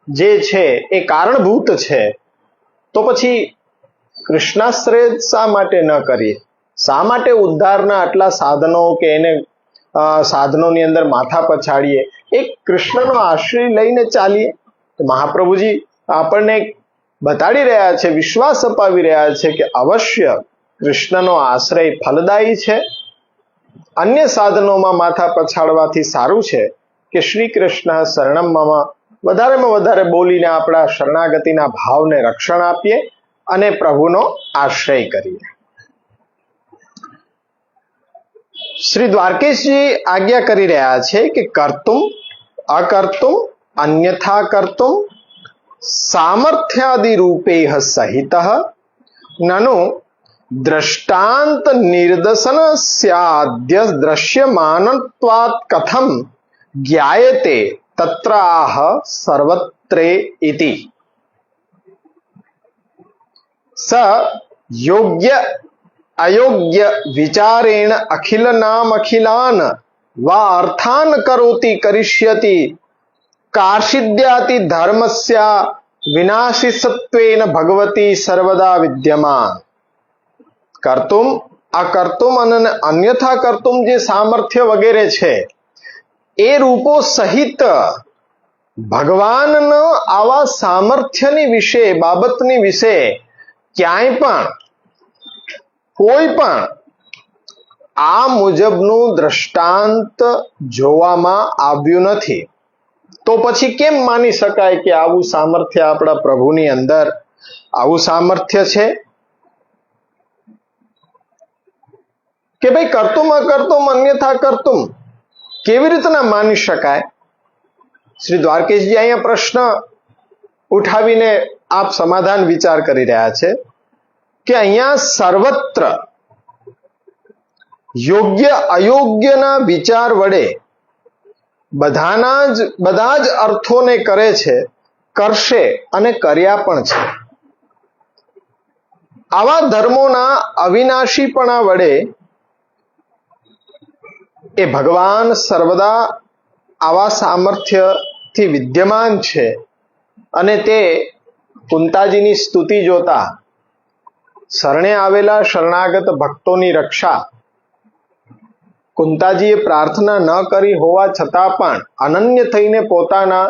જે છે એ કારણભૂત છે. તો પછી કૃષ્ણાશ્રય શા માટે ન કરીએ? શા માટે ઉદ્ધારના આટલા સાધનો કે એને સાધનોની અંદર માથા પછાડીએ? એક કૃષ્ણનો આશ્રય લઈને ચાલીએ. તો મહાપ્રભુજી આપણને બતાડી રહ્યા છે, વિશ્વાસ અપાવી રહ્યા છે કે અવશ્ય કૃષ્ણનો આશ્રય ફલદાયી છે. અન્ય સાધનોમાં માથા પછાડવાથી સારું છે કે શ્રી કૃષ્ણ શરણમ મમ વધારેમાં વધારે બોલીને આપણા શરણાગતિના ભાવને રક્ષણ આપીએ અને પ્રભુનો આશ્રય કરીએ. શ્રી દ્વારકેશજી આજ્ઞા કરી રહ્યા છે કે કર્તુમ અકર્તુમ અન્યથા કર્તુમ સામર્થ્યાદિ રૂપેહ સહિત નનુ દ્રષ્ટાંત નિર્દશન સ્યાદ્ય દ્રશ્યમાનત્વાત કથમ જ્ઞાયતે તત્ર આહ સર્વત્રે ઇતિ. સ યોગ્ય અયોગ્ય વિચારેણ અખિલનામ અખિલાન વા અર્થાન કરોતિ કરિષ્યતિ કાર્ષિદ્યાતિ ધર્મસ્યા વિનાશિસત્વેન ભગવતી સર્વદા વિદ્યમાન. કર્તુમ અકર્તુમ અને અન્યથા કર્તુમ જે સામર્થ્ય વગેરે છે એ રૂપો સહિત ભગવાનનો આવા સામર્થ્યની વિશે, બાબતની વિશે ક્યાંય પણ કોઈ પણ આ મુજબનું દ્રષ્ટાંત જોવામાં આવ્યું નથી. તો પછી કેમ માની શકાય કે આવું સામર્થ્ય આપણા પ્રભુની અંદર આવું સામર્થ્ય છે? કે ભાઈ કર્તુમ અકર્તુમ અન્યથા કર્તુમ કેવી રીતના માની શકાય? શ્રી દ્વારકેશજી અહીંયા પ્રશ્ન ઉઠાવીને આપ સમાધાન વિચાર કરી રહ્યા છે કે અહીંયા સર્વત્ર યોગ્ય અયોગ્યના વિચાર વડે બધા જ અર્થોને કરે છે, કરશે અને કર્યા પણ છે. આવા ધર્મોના અવિનાશીપણા વડે એ ભગવાન સર્વદા આવા સામર્થ્યથી વિદ્યમાન છે અને તે કુંતાજીની સ્તુતિ જોતા શરણે આવેલા શરણાગત ભક્તોની રક્ષા કુંતાજીએ પ્રાર્થના ન કરી હોવા છતાં પણ અનન્ય થઈને પોતાના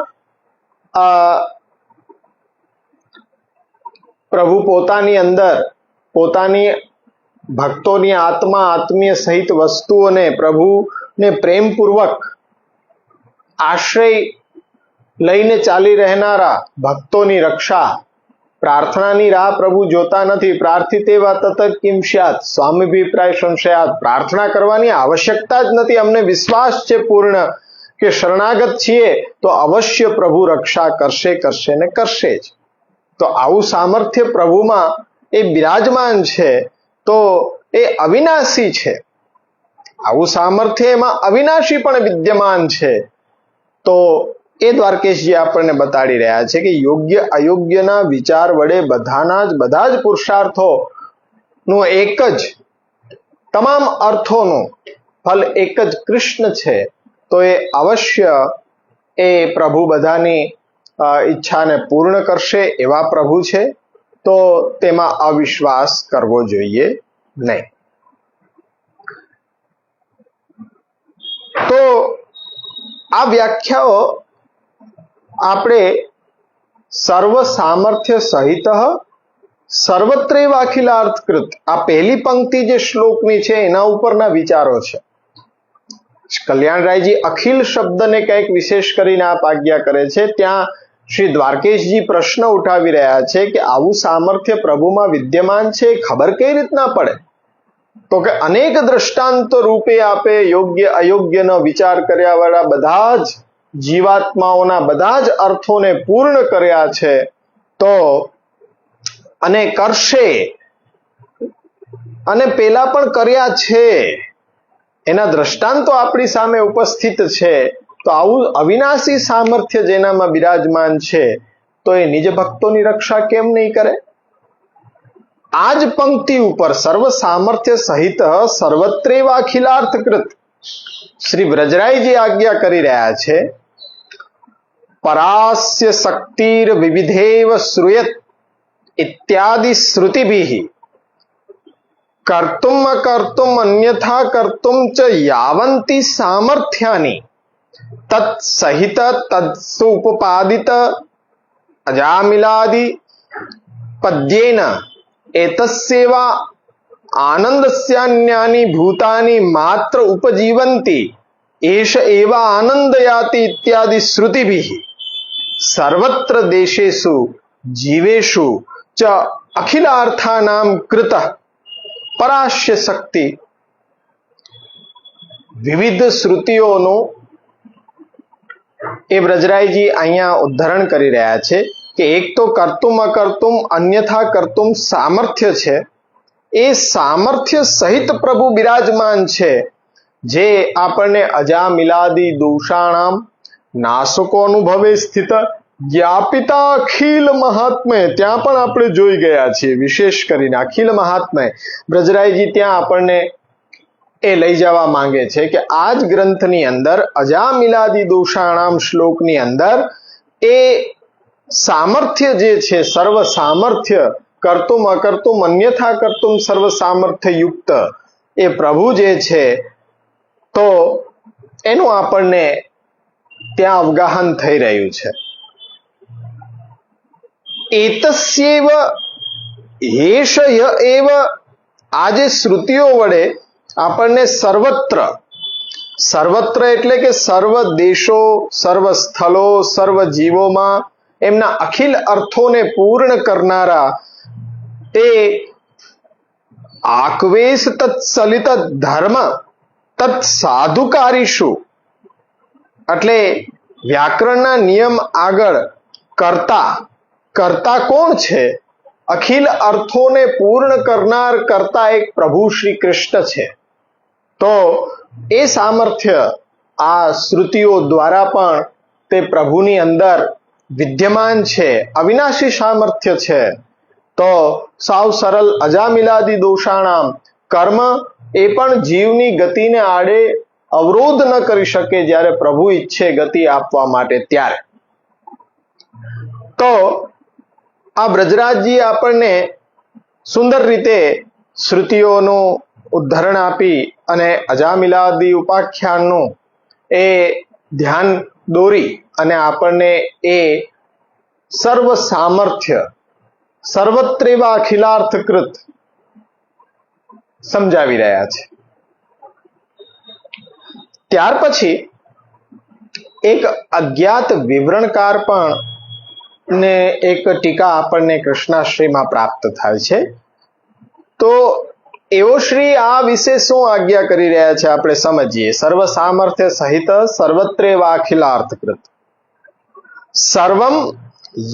પ્રભુ પોતાની અંદર પોતાની ભક્તોની આત્મા આત્મીય સહિત વસ્તુઓને પ્રભુને પ્રેમપૂર્વક આશ્રય લઈને ચાલી રહેનારા ભક્તોની રક્ષા પ્રાર્થનાની રાહ પ્રભુ જોતા નથી. પ્રાર્થિતેવા તત કિમ સ્યાત સ્વામીભિપ્રાય સંશયાત. પ્રાર્થના કરવાની આવશ્યકતા જ નથી. અમને વિશ્વાસ છે પૂર્ણ કે શરણાગત છીએ તો અવશ્ય પ્રભુ રક્ષા કરશે કરશે ને કરશે જ. તો આવું સામર્થ્ય પ્રભુમાં એ બિરાજમાન છે તો એ અવિનાશી છે. આવું સામર્થ્ય એમાં અવિનાશી પણ વિદ્યમાન છે. તો એ દ્વારકેશજી આપણને બતાડી રહ્યા છે કે યોગ્ય અયોગ્યના વિચાર વડે બધા જ પુરુષાર્થોનું એક જ તમામ અર્થોનું ફલ એક જ કૃષ્ણ છે. તો એ અવશ્ય એ પ્રભુ બધાની ઈચ્છાને પૂર્ણ કરશે એવા પ્રભુ છે. તો તેમાં અવિશ્વાસ કરવો જોઈએ નહીં. તો આ વ્યાખ્યાઓ આપણે સર્વ સામર્થ્ય સહિત સર્વત્રેવાખિલાર્થકૃત આ પહેલી પંક્તિ જે શ્લોકની છે એના ઉપરના વિચારો છે. કલ્યાણરાયજી અખિલ શબ્દને કંઈક વિશેષ કરીને આપ આજ્ઞા કરે છે. ત્યાં શ્રી દ્વારકેશજી પ્રશ્ન ઉઠાવી રહ્યા છે કે આવું સામર્થ્ય પ્રભુમાં વિદ્યમાન છે ખબર કઈ રીતના પડે? તો કે અનેક દ્રષ્ટાંત રૂપે આપે યોગ્ય અયોગ્યનો વિચાર કર્યા વાળા બધા જ જીવાત્માઓના બધા જ અર્થોને પૂર્ણ કર્યા છે તો અને કરશે અને પેલા પણ કર્યા છે એના દ્રષ્ટાંતો આપણી સામે ઉપસ્થિત છે. તો આવું અવિનાશી સામર્થ્ય જેનામાં બિરાજમાન છે તો એ નિજ ભક્તોની રક્ષા કેમ નહીં કરે? આ જ પંક્તિ ઉપર સર્વ સામર્થ્ય સહિત સર્વત્રેવાખિલાર્થકૃત શ્રી વ્રજરાયજી આજ્ઞા કરી રહ્યા છે. પરાસ્ય શક્તિર વિવિધેવ શ્રૂયત ઇત્યાદિ શ્રુતિભિઃ કર્તુમ અકર્તુમ અન્યથા કર્તુમ ચ યાવંતિ સામર્થ્યાની તત્સહિત તત્સુપપાદિત અજામિલાદિ પદ્યેન એતસ્યેવા આનંદસ્યાન્યાની ભૂતાની માત્ર ઉપજીવંતિ એષ એવા આનંદયાતિ ઇત્યાદિ શ્રુતિભિઃ સર્વત્ર દેશેષુ જીવેષુ ચ અખિલાર્થાનામ કૃત પરાશ્ય શક્તિ. વિવિધ શ્રુતિઓનું એ વ્રજરાયજી અહીંયા ઉદ્ધરણ કરી રહ્યા છે કે એક તો કર્તુમ અકર્તુમ અન્યથા કર્તુમ સામર્થ્ય છે. એ સામર્થ્ય સહિત પ્રભુ બિરાજમાન છે જે આપણને અજામિલાદી દોષાણામ નાશકો અનુભવે સ્થિત જ્ઞાપિતા અખિલ મહાત્મ્ય ત્યાં પણ આપણે જોઈ ગયા છીએ. વિશેષ કરીને અખિલ મહાત્મ્ય વ્રજરાયજી ત્યાં આપણને એ લઈ જવા માંગે છે કે આ જ ગ્રંથની અંદર અજામિલાદી દોષાણામ શ્લોકની અંદર એ સામર્થ્ય જે છે સર્વ સામર્થ્ય કર્તુમ અકર્તુમ અન્યથા કર્તુમ સર્વ સામર્થ્ય યુક્ત એ પ્રભુ જે છે તો એનું આપણને ત્યાં અવગાહન થઈ રહ્યું છે. એતસ્યૈવ હેષય એવ આ જે શ્રુતિઓ વડે આપણને સર્વત્ર એટલે કે સર્વ દેશો સર્વ સ્થળો સર્વ જીવોમાં એમના અખિલ અર્થોને પૂર્ણ કરનારા એ આક્વેશ તત્સલિત ધર્મ તત્સાધુકારીશુ એટલે વ્યાકરણના નિયમ આગળ કર્તા કોણ છે? અખિલ અર્થોને પૂર્ણ કરનાર કર્તા એક પ્રભુ શ્રી કૃષ્ણ છે. તો એ સામર્થ્ય આ શ્રુતિઓ દ્વારા પણ તે પ્રભુની અંદર વિદ્યમાન છે. અવિનાશી સામર્થ્ય છે. તો સાવ સરળ અજામિલાદી દોષાણામ કર્મ એ પણ જીવની ગતિને આડે અવરોધ ન કરી શકે જ્યારે પ્રભુ ઈચ્છે ગતિ આપવા માટે ત્યારે. તો આ બ્રજરાજજી આપણને સુંદર રીતે શ્રુતિઓનું ઉદ્ધરણ આપી અને અજામિલાદી ઉપાખ્યાનનું એ ધ્યાન દોરી અને આપણને એ સર્વ સામર્થ્ય સર્વત્રેવ અખિલાર્થકૃત સમજાવી રહ્યા છે. ત્યાર પછી એક અજ્ઞાત વિવરણકાર પણ ને એક ટીકા આપણને કૃષ્ણાશ્રયમાં પ્રાપ્ત થાય છે. તો એવો શ્રી આ વિશે શું આજ્ઞા કરી રહ્યા છે આપણે સમજીએ. સર્વ સામર્થ્ય સહિત સર્વત્રેવ અખિલાર્થકૃત સર્વમ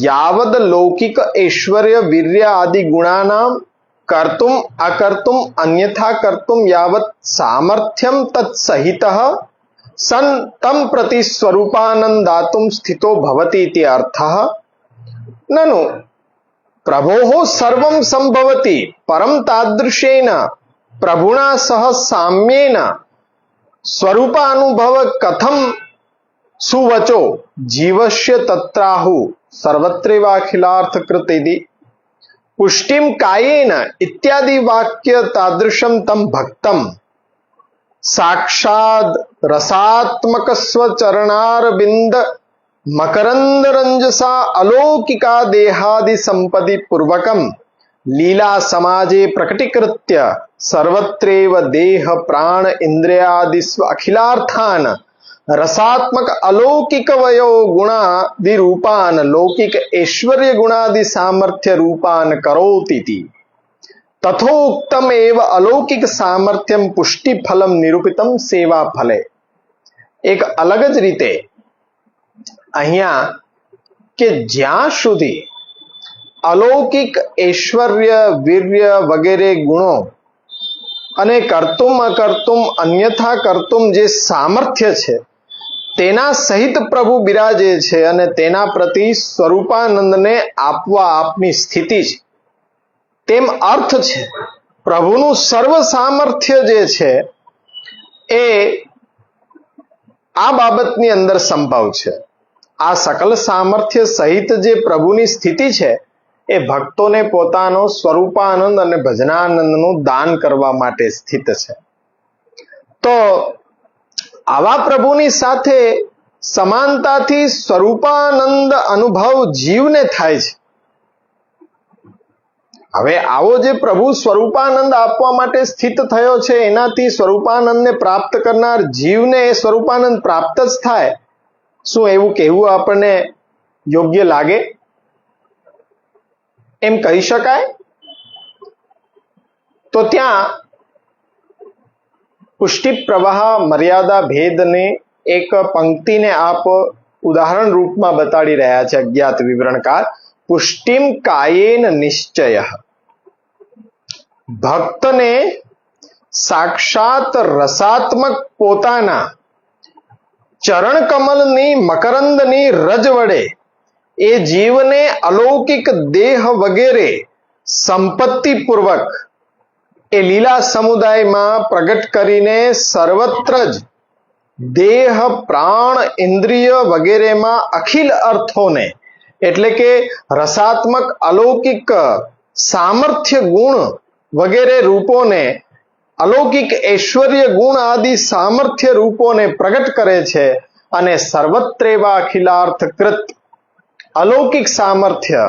યાવદ લૌકિક ઐશ્વર્ય વીર્ય આદિ ગુણાનામ કર્તુમ અકર્તુમ અન્યથા કર્તુમ યાવત સામર્થ્યમ તત્ સહિતઃ સન તમ પ્રતિ સ્વરૂપાનંદાતુમ સ્થિતો ભવતિ ઇતિ અર્થઃ. નનુ પ્રભોઃ સર્વં સંભવતિ પરમ તાદૃશેન પ્રભુના સહ સામ્યેન સ્વરૂપાનુભવ કથમ સુવચો જીવસ્ય તત્રાહુ સર્વત્રેવાખિલાર્થકૃત ઇતિ પુષ્ટિમ કાયેન ઇત્યાદિ વાક્ય તાદૃશમ તમ ભક્તમ સાક્ષાદ રસાત્મક સ્વચરણારવિંદ મકરંદ રંજસા અલૌકિકા દેહાદિ સંપત્તિ પૂર્વકમ લીલા સમાજે પ્રકટીકૃત્ય સર્વત્રેવ દેહ પ્રાણ ઇન્દ્રિયાદિ અખિલાર્થાન રસાત્મક અલૌકિક વયો ગુણાદિ રૂપાન લૌકિક ઐશ્વર્ય ગુણાદિ સામર્થ્ય રૂપાન કરોતીતિ તથોક્તમ એવ અલૌકિક સામર્થ્યમ પુષ્ટિ ફલમ નિરૂપિતમ સેવા ફલે. એક અલગ જ રીતે અહીંયા કે જ્યાં સુધી અલૌકિક ઐશ્વર્ય વીર્ય વગેરે ગુણો અને કર્તુમ અકર્તુમ અન્યથા કર્તુમ જે સામર્થ્ય છે તેના સહિત પ્રભુ બિરાજે છે અને તેના પ્રતિ સ્વરૂપાનંદને આપવા આપની સ્થિતિ છે તેમ અર્થ છે. પ્રભુનું સર્વ સામર્થ્ય જે છે એ આ બાબતની અંદર સંભવ છે. આ સકલ સામર્થ્ય સહિત જે પ્રભુની સ્થિતિ છે એ ભક્તોને પોતાનો સ્વરૂપાનંદ અને ભજનાનંદનું દાન કરવા માટે સ્થિત છે. તો આવા પ્રભુની સાથે સમાનતાથી સ્વરૂપાનંદ અનુભવ જીવને થાય છે. હવે આવો જે પ્રભુ સ્વરૂપાનંદ આપવા માટે સ્થિત થયો છે એનાથી સ્વરૂપાનંદને પ્રાપ્ત કરનાર જીવને એ સ્વરૂપાનંદ પ્રાપ્ત જ થાય, શું એવું કહેવું આપણને યોગ્ય લાગે? એમ કહી શકાય? તો ત્યાં પુષ્ટિ પ્રવાહ મર્યાદા ભેદની એક પંક્તિને આપ ઉદાહરણ રૂપમાં બતાડી રહ્યા છે અજ્ઞાત વિવરણકાર. પુષ્ટિમ કાયેન નિશ્ચય. ભક્તને સાક્ષાત રસાત્મક પોતાના ચરણ કમલની મકરંદની રજ વડે એ જીવને અલૌકિક દેહ વગેરે સંપત્તિ પૂર્વક એ લીલા સમુદાયમાં પ્રગટ કરીને સર્વત્ર જ દેહ પ્રાણ ઇન્દ્રિય વગેરેમાં અખિલ અર્થોને એટલે કે રસાત્મક અલૌકિક સામર્થ્ય ગુણ વગેરે રૂપોને અલૌકિક ઐશ્વર્ય ગુણ આદિ સામર્થ્ય રૂપોને પ્રગટ કરે છે અને સર્વત્રેવા અખિલાર્થકૃત અલૌકિક સામર્થ્ય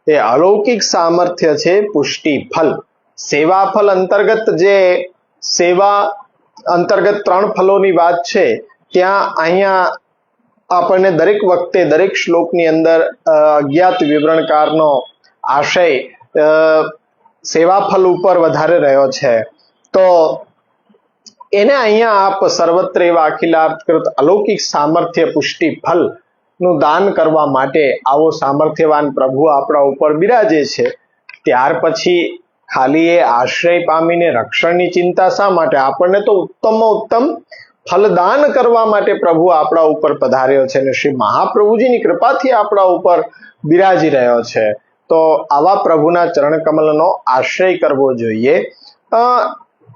એ અલૌકિક સામર્થ્ય છે પુષ્ટિ ફલ. સેવા ફલ અંતર્ગત જે સેવા અંતર્ગત 3 ફલોની વાત છે ત્યાં અહીંયા આપણને દરેક વખતે દરેક શ્લોકની અંદર અજ્ઞાત વિવરણકારનો આશય સેવા ફલ ઉપર વધારે રહ્યો છે. તો એને અહીંયા આપ સર્વત્ર એવા અખિલાર્થકૃત અલૌકિક સામર્થ્ય પુષ્ટિ ફલ નું દાન કરવા માટે આવો સામર્થ્યવાન પ્રભુ આપણા ઉપર બિરાજે છે. ત્યાર પછી ખાલી એ આશ્રય પામીને રક્ષણની ચિંતા શા માટે? આપણને તો ઉત્તમમાં ઉત્તમ ફલદાન કરવા માટે પ્રભુ આપણા ઉપર પધાર્યો છે અને શ્રી મહાપ્રભુજીની કૃપાથી આપણા ઉપર બિરાજી રહ્યો છે. તો આવા પ્રભુના ચરણ કમલનો આશ્રય કરવો જોઈએ.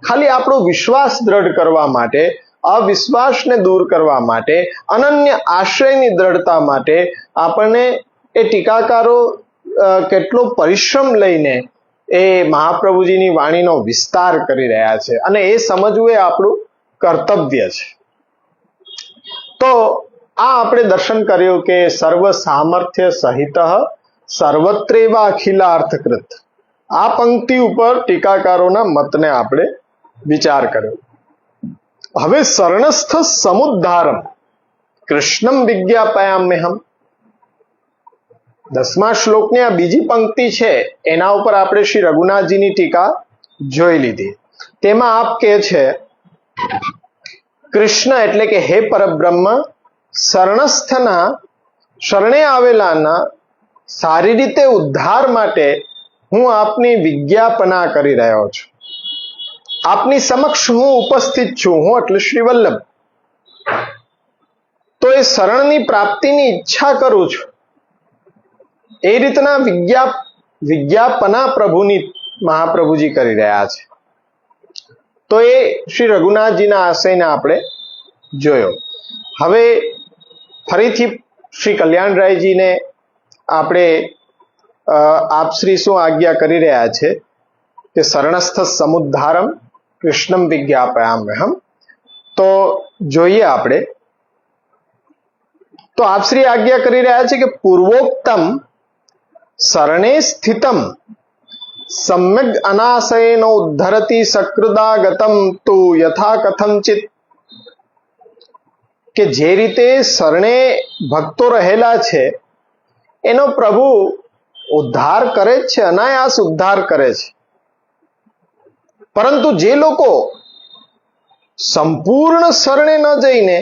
ખાલી આપણો વિશ્વાસ દ્રઢ કરવા માટે અવિશ્વાસને દૂર કરવા માટે, અનન્ય આશ્રયની દ્રઢતા માટે આપણને એ ટીકાકારો કેટલો પરિશ્રમ લઈને એ મહાપ્રભુજીની વાણીનો વિસ્તાર કરી રહ્યા છે અને એ સમજવું એ આપણું કર્તવ્ય છે. તો આ આપણે દર્શન કર્યું કે સર્વ સામર્થ્ય સહિત સર્વત્રેવા અખિલાર્થકૃત. આ પંક્તિ ઉપર ટીકાકારોના મતને આપણે વિચાર કર્યો. હવે શરણસ્થ સમુદ્ધારમ કૃષ્ણમ વિજ્ઞાપયામ્યહમ, 10મા શ્લોકની આ બીજી પંક્તિ છે, એના ઉપર આપણે શ્રી રઘુનાથજીની ટીકા જોઈ લીધી. તેમાં આપ કહે છે કૃષ્ણ એટલે કે હે પરબ્રહ્મ, શરણસ્થના શરણે આવેલાના સારી રીતે ઉદ્ધાર માટે હું આપની વિજ્ઞાપના કરી રહ્યો છું. આપની સમક્ષ હું ઉપસ્થિત છું. હું એટલે શ્રી વલ્લભ. તો એ શરણની પ્રાપ્તિની ઈચ્છા કરું છું. એ રીતના વિજ્ઞાપના પ્રભુની મહાપ્રભુજી કરી રહ્યા છે. તો એ શ્રી રઘુનાથજીના આશયને આપણે જોયો. હવે ફરીથી શ્રી કલ્યાણરાયજીને આપણે આપશ્રી શું આજ્ઞા કરી રહ્યા છે કે શરણસ્થ સમુદ્ધારમ કૃષ્ણમ વિજ્ઞાપયામ્યહમ. તો જોઈએ આપણે. તો આપશ્રી આજ્ઞા કરી રહ્યા છે કે પૂર્વોક્તમ શરણે સ્થિતમ સમ્યક અનાશયેનો ઉદ્ધરતી સકૃદાગતમ તુ યથા કથંચિત, કે જે રીતે શરણે ભક્તો રહેલા છે એનો પ્રભુ ઉદ્ધાર કરે જ છે, અનાયાસ ઉદ્ધાર કરે છે. પરંતુ જે લોકો સંપૂર્ણ શરણે ન જઈને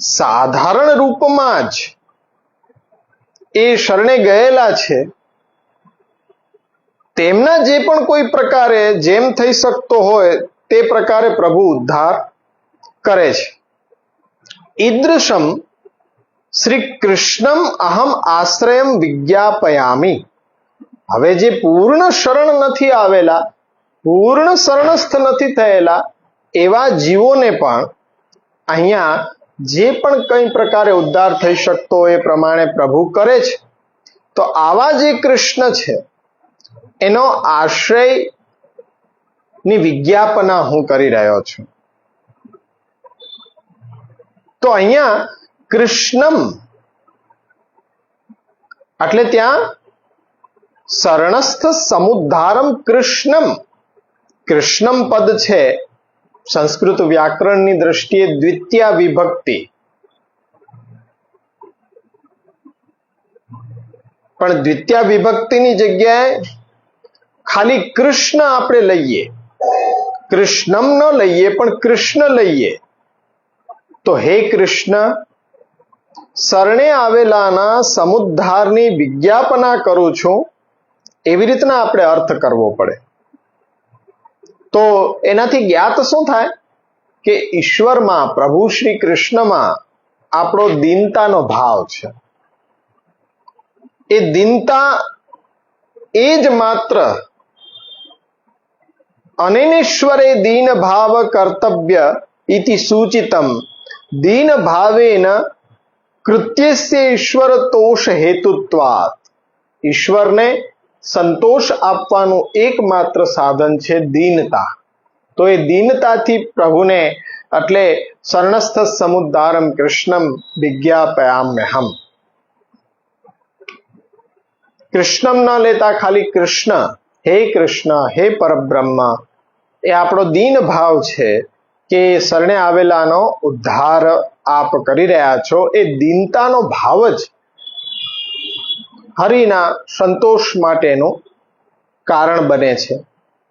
સાધારણ રૂપમાં જ એ શરણે ગયેલા છે, તેમના જે પણ કોઈ પ્રકારે જેમ થઈ શકતો હોય તે પ્રકારે પ્રભુ ઉદ્ધાર કરે છે. ઈદૃશમ શ્રી કૃષ્ણમ અહમ આશ્રયમ વિજ્ઞાપયામી. હવે જે પૂર્ણ શરણ નથી આવેલા, પૂર્ણ શરણસ્થ નથી થયેલા એવા જીવોને પણ અહીંયા જે પણ કઈ પ્રકારે ઉદ્ધાર થઈ શકતો એ પ્રમાણે પ્રભુ કરે છે. તો આવા જે કૃષ્ણ છે એનો આશ્રય ની વિજ્ઞાપના હું કરી રહ્યો છું. તો અહીંયા કૃષ્ણમ એટલે ત્યાં શરણસ્થ સમુદ્ધારમ કૃષ્ણમ, કૃષ્ણમ પદ છે સંસ્કૃત વ્યાકરણની દ્રષ્ટિએ દ્વિતીયા વિભક્તિ. પણ દ્વિતીયા વિભક્તિની જગ્યાએ ખાલી કૃષ્ણ આપણે લઈએ, કૃષ્ણમ ન લઈએ પણ કૃષ્ણ લઈએ. તો હે કૃષ્ણ, શરણે આવેલાના સમુદ્ધારની વિજ્ઞાપના કરું છું, એવી રીતના આપણે અર્થ કરવો પડે. તો એનાથી જ્ઞાત શું થાય કે ઈશ્વરમાં, પ્રભુ શ્રી કૃષ્ણમાં આપણો દીનતાનો ભાવ છે. એ દીનતા એ જ માત્ર અનેનેશ્વરે દીન ભાવ કર્તવ્ય ઇતિ સૂચિતમ દીન ભાવેન કૃત્યસ્ય ઈશ્વર તોષ હેતુત્વાત. ઈશ્વરને સંતોષ આપવાનું એકમાત્ર સાધન છે દીનતા. તો એ દીનતાથી પ્રભુને એટલે શરણસ્થ સમુદ્ધારમ કૃષ્ણમ વિજ્ઞાપયામ્યહમ. કૃષ્ણમ ન લેતા ખાલી કૃષ્ણ, હે કૃષ્ણ, હે પરબ્રહ્મ, એ આપણો દીન ભાવ છે કે શરણે આવેલાનો ઉદ્ધાર આપ કરી રહ્યા છો. એ દીનતાનો ભાવ જ હરિના સંતોષ માટેનું કારણ બને છે.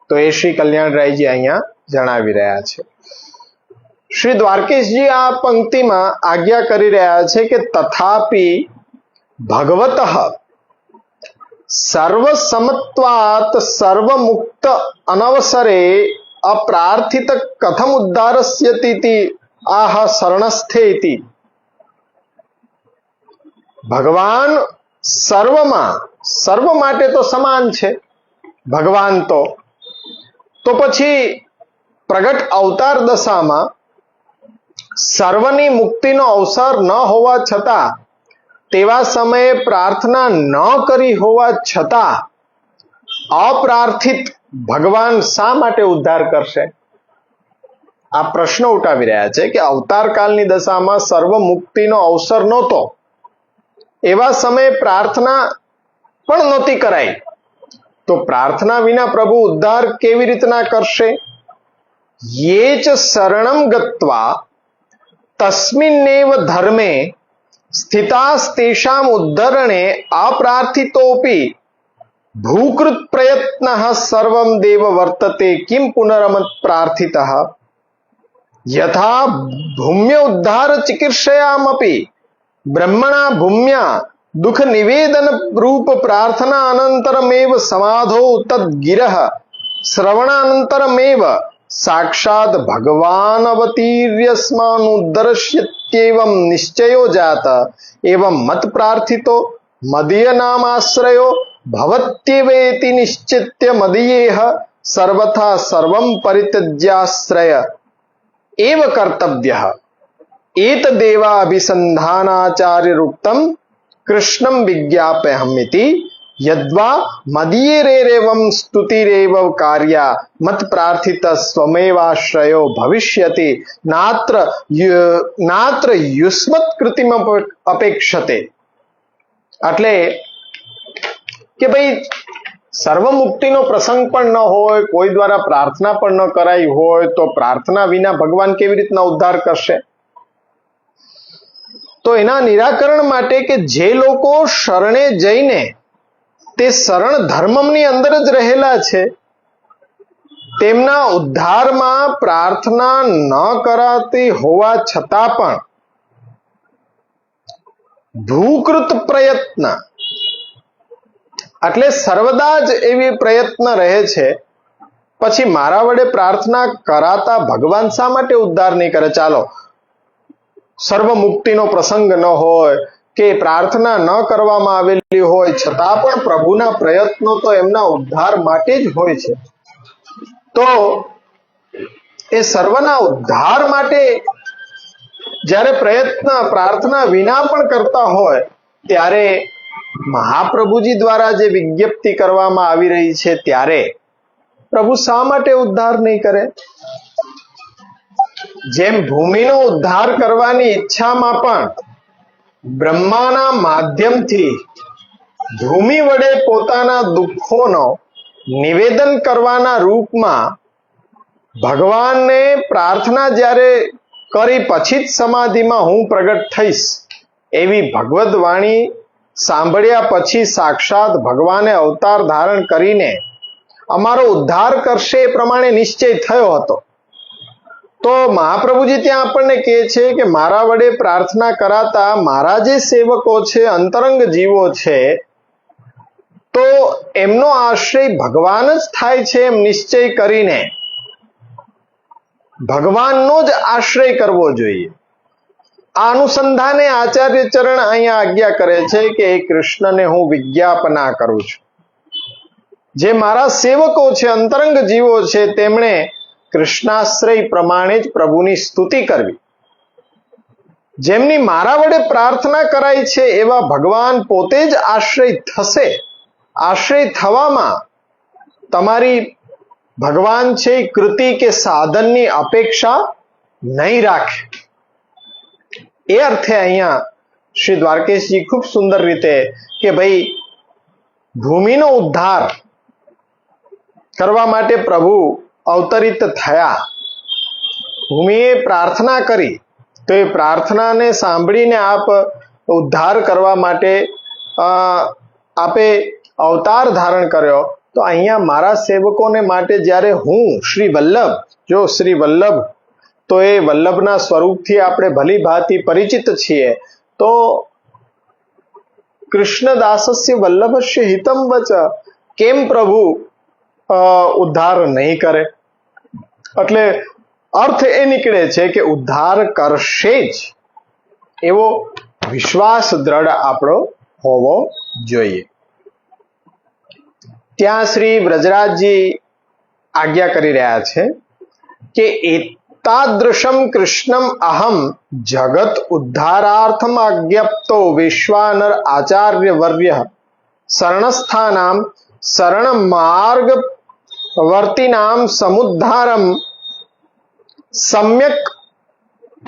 તો એ શ્રી કલ્યાણરાયજી અહીંયા જણાવી રહ્યા છે. શ્રી દ્વારકેશજી આ પંક્તિમાં આજ્ઞા કરી રહ્યા છે કે તથાપી ભગવતઃ સર્વસમત્વાત સર્વમુક્ત અનવસરે અપ્રાર્થિત કથમ ઉદ્ધારસ્યતિ આહ શરણસ્થે ઇતિ. ભગવાન સર્વમાં, સર્વ માટે તો સમાન છે ભગવાન. તો પછી પ્રગટ અવતાર દશામાં સર્વની મુક્તિનો અવસર ન હોવા છતાં, તેવા સમયે પ્રાર્થના ન કરી હોવા છતાં અપ્રાર્થિત ભગવાન શા માટે ઉદ્ધાર કરશે? આ પ્રશ્ન ઉઠાવી રહ્યા છે કે અવતાર કાળની દશામાં સર્વ મુક્તિનો અવસર નહોતો, એવા સમયે પ્રાર્થના પણ નહોતી કરાઈ, તો પ્રાર્થના વિના પ્રભુ ઉદ્ધાર કેવી રીતના કરશે? યે ચ શરણમ ગત્વા તસ્મિન્નેવ ધર્મે સ્થિતાસ્તેષામ ઉદ્ધરણે અપ્રાર્થિતોપી ભૂકૃત પ્રયત્નઃ સર્વમ દેવ વર્તતે કિમ પુનરમત પ્રાર્થિતઃ યથા ભૂમ્ય ઉદ્ધાર ચિકિત્સયામપી બ્રહ્મણા ભૂમ્યા દુઃખ નિવેદન રૂપ પ્રાર્થના અનંતરમેવ સમાધો તદ્ગિરઃ શ્રવણાનંતરમેવ સાક્ષાત ભગવાન અવતીર્યસ્માનુદ્દર્શ્યત્યેવં નિશ્ચયો જાત એવં મત પ્રાર્થિતો મદીય નામાશ્રયો ભવત્યેવેતિ નિશ્ચિત્ય મદીયેહ સર્વથા સર્વં પરિત્યજ્યાશ્રય એવ કર્તવ્યઃ એતદેવાભિસંધાનાચાર્યરૂક્તં કૃષ્ણં વિજ્ઞાપયમિતિ યદ્વા મદીયેરેવં સ્તુતિરેવ કાર્યા મત પ્રાર્થિત સ્વમેવાશ્રયો ભવિષ્યતિ નાત્ર યુષ્મત કૃતિમ અપેક્ષતે. એટલે કે ભાઈ સર્વ મુક્તિનો પ્રસંગ પણ ન હોય, કોઈ દ્વારા પ્રાર્થના પણ ન કરાઈ હોય, તો પ્રાર્થના વિના ભગવાન કેવી રીતના ઉદ્ધાર કરશે? તો એના નિરાકરણ માટે કે જે લોકો શરણે જઈને તે શરણ ધર્મની અંદર જ રહેલા છે, તેમના ઉદ્ધારમાં પ્રાર્થના ન કરાતી હોવા છતાં પણ ભૂકૃત પ્રયત્ન, એટલે સર્વદા જ એવી પ્રયત્ન રહે છે, પછી મારા વડે પ્રાર્થના કરાતા ભગવાન શા માટે ઉદ્ધાર નહીં કરે? ચાલો સર્વ મુક્તિનો પ્રસંગ ન હોય કે પ્રાર્થના ન કરવામાં આવેલી હોય છતાં પણ પ્રભુના પ્રયત્નો તો એમના ઉદ્ધાર માટે જ હોય છે, તો એ સર્વના ઉદ્ધાર માટે જ્યારે પ્રયત્ન પ્રાર્થના વિના પણ કરતા હોય, ત્યારે મહાપ્રભુજી દ્વારા જે વિજ્ઞપ્તિ કરવામાં આવી રહી છે, ત્યારે પ્રભુ શા માટે ઉદ્ધાર નહીં કરે? જેમ ભૂમિનો ઉદ્ધાર કરવાની ઈચ્છામાં પણ બ્રહ્માના માધ્યમથી ભૂમિ વડે પોતાના દુઃખોનો નિવેદન કરવાના રૂપમાં ભગવાનને પ્રાર્થના જ્યારે કરી પછી જ સમાધિમાં હું પ્રગટ થઈશ એવી ભગવદ વાણી સાંભળ્યા પછી સાક્ષાત ભગવાને અવતાર ધારણ કરીને અમારો ઉદ્ધાર કરશે એ પ્રમાણે નિશ્ચય થયો હતો. તો મહાપ્રભુજી ત્યાં આપણને કહે છે કે મારા વડે પ્રાર્થના કરાતા મારા જે સેવકો છે, અંતરંગ જીવો છે, તો એમનો આશ્રય ભગવાન જ થાય છે એમ નિશ્ચય કરીને ભગવાનનો જ આશ્રય કરવો જોઈએ. આ અનુસંધાને આચાર્ય ચરણ અહીંયા આજ્ઞા કરે છે કે એ કૃષ્ણને હું વિજ્ઞાપના કરું છું. જે મારા સેવકો છે, અંતરંગ જીવો છે, તેમણે કૃષ્ણાશ્રય પ્રમાણે જ પ્રભુની સ્તુતિ કરવી. જેમની મારા વડે પ્રાર્થના કરાઈ છે એવા ભગવાન પોતે જ આશ્રય થશે. આશ્રય થવામાં તમારી ભગવાન છે કૃતિ કે સાધનની અપેક્ષા નહીં રાખે. એ અર્થે અહીંયા શ્રી દ્વારકેશજી ખૂબ સુંદર રીતે કે ભાઈ ભૂમિનો ઉદ્ધાર કરવા માટે પ્રભુ અવતરિત થયા. ભૂમિએ પ્રાર્થના કરી તો એ પ્રાર્થનાને સાંભળીને આપ ઉદ્ધાર કરવા માટે આપે અવતાર ધારણ કર્યો. તો અહીંયા મારા સેવકોને માટે જ્યારે હું શ્રી વલ્લભ, જો શ્રી વલ્લભ તો એ વલ્લભના સ્વરૂપથી આપણે ભલી ભાંતિ પરિચિત છીએ, તો કૃષ્ણદાસસ્ય વલ્લભસ્ય હિતમ વચ, કેમ પ્રભુ ઉદ્ધાર નહીં કરે? એટલે અર્થ એ નીકળે છે કે ઉદ્ધાર કરશે જ એવો વિશ્વાસ દ્રઢ આપણો હોવો જોઈએ. ત્યાં શ્રી વ્રજરાજજી આજ્ઞા કરી રહ્યા છે કે तादृशं कृष्णम अहम जगत उद्धारार्थम आज्ञप्तो विश्वानर आचार्य वर्य शरणस्थानां शरण मार्ग वर्तिनां समुद्धारम सम्यक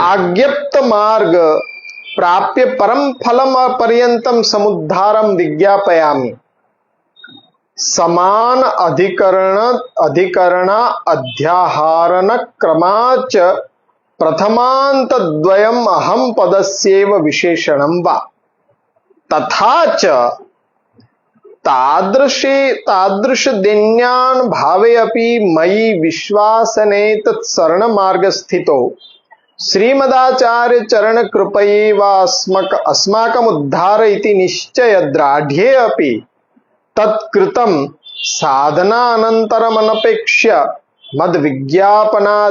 आज्ञप्त मार्ग प्राप्य परम फलम पर्यंतम समुद्धारम विज्ञापयामि। समान अधिकरण अध्याहारन क्रमाच प्रथमान्तद्वयम् अहम पदस्येव विशेषणं वा तथा च तादृश दैन्यान् भावे अपि मयि विश्वासने तत्शरण मार्ग स्थितो श्रीमदाचार्य चरण कृपयैव अस्माकम् उद्धार इति निश्चय द्राढ्ये अपि तत्कृतं साधना अनंतरम अनपेक्ष्य मद विज्ञापना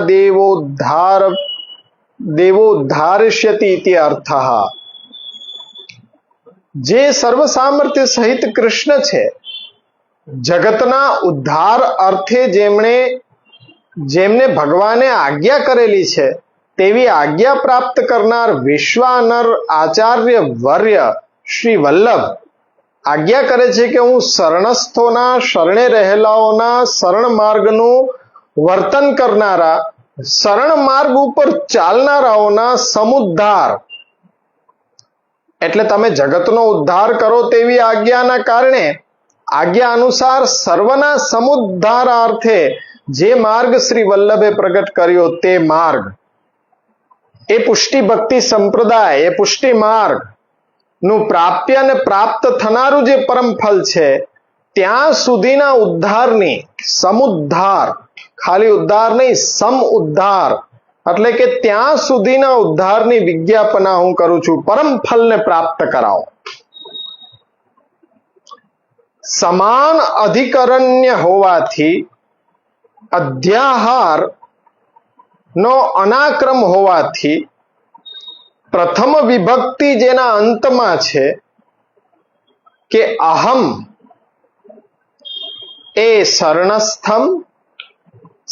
देवोद्धारिष्यति इति अर्थः। जे सर्व सामर्थ्य सहित कृष्ण छे जगतना उद्धार अर्थे जेमने भगवाने आज्ञा करेली छे तेवी आज्ञा प्राप्त करनार विश्वानर आचार्य वर्य श्री वल्लभ आज्ञा करे छे के हूँ शरणस्थोना शरणे रहेलाओना शरण मार्गનું વર્તન કરનારા શરણ માર્ગ ઉપર ચાલનારાઓના સમુદ્ધાર એટલે તમે જગતનો ઉદ્ધાર કરો તેવી આજ્ઞાના કારણે આજ્ઞા અનુસાર સર્વના સમુદ્ધારાર્થે જે માર્ગ શ્રી વલ્લભે પ્રગટ કર્યો તે માર્ગ એ પુષ્ટિ ભક્તિ સંપ્રદાય એ પુષ્ટિ માર્ગ નું પ્રાપ્ય અને પ્રાપ્ત થનારું જે પરમ ફલ છે ત્યાં સુધીના ઉદ્ધારની સમુદ્ધાર ખાલી ઉદ્ધાર નહીં સમ ઉદ્ધાર એટલે કે ત્યાં સુધીના ઉદ્ધારની વિજ્ઞાપના હું કરું છું પરમ ફલને પ્રાપ્ત કરાવો। સમાન અધિકરણ્ય હોવાથી અધ્યાહાર નો અનાક્રમ હોવાથી પ્રથમ વિભક્તિ જેના અંતમાં છે કે અહમ એ શરણસ્થમ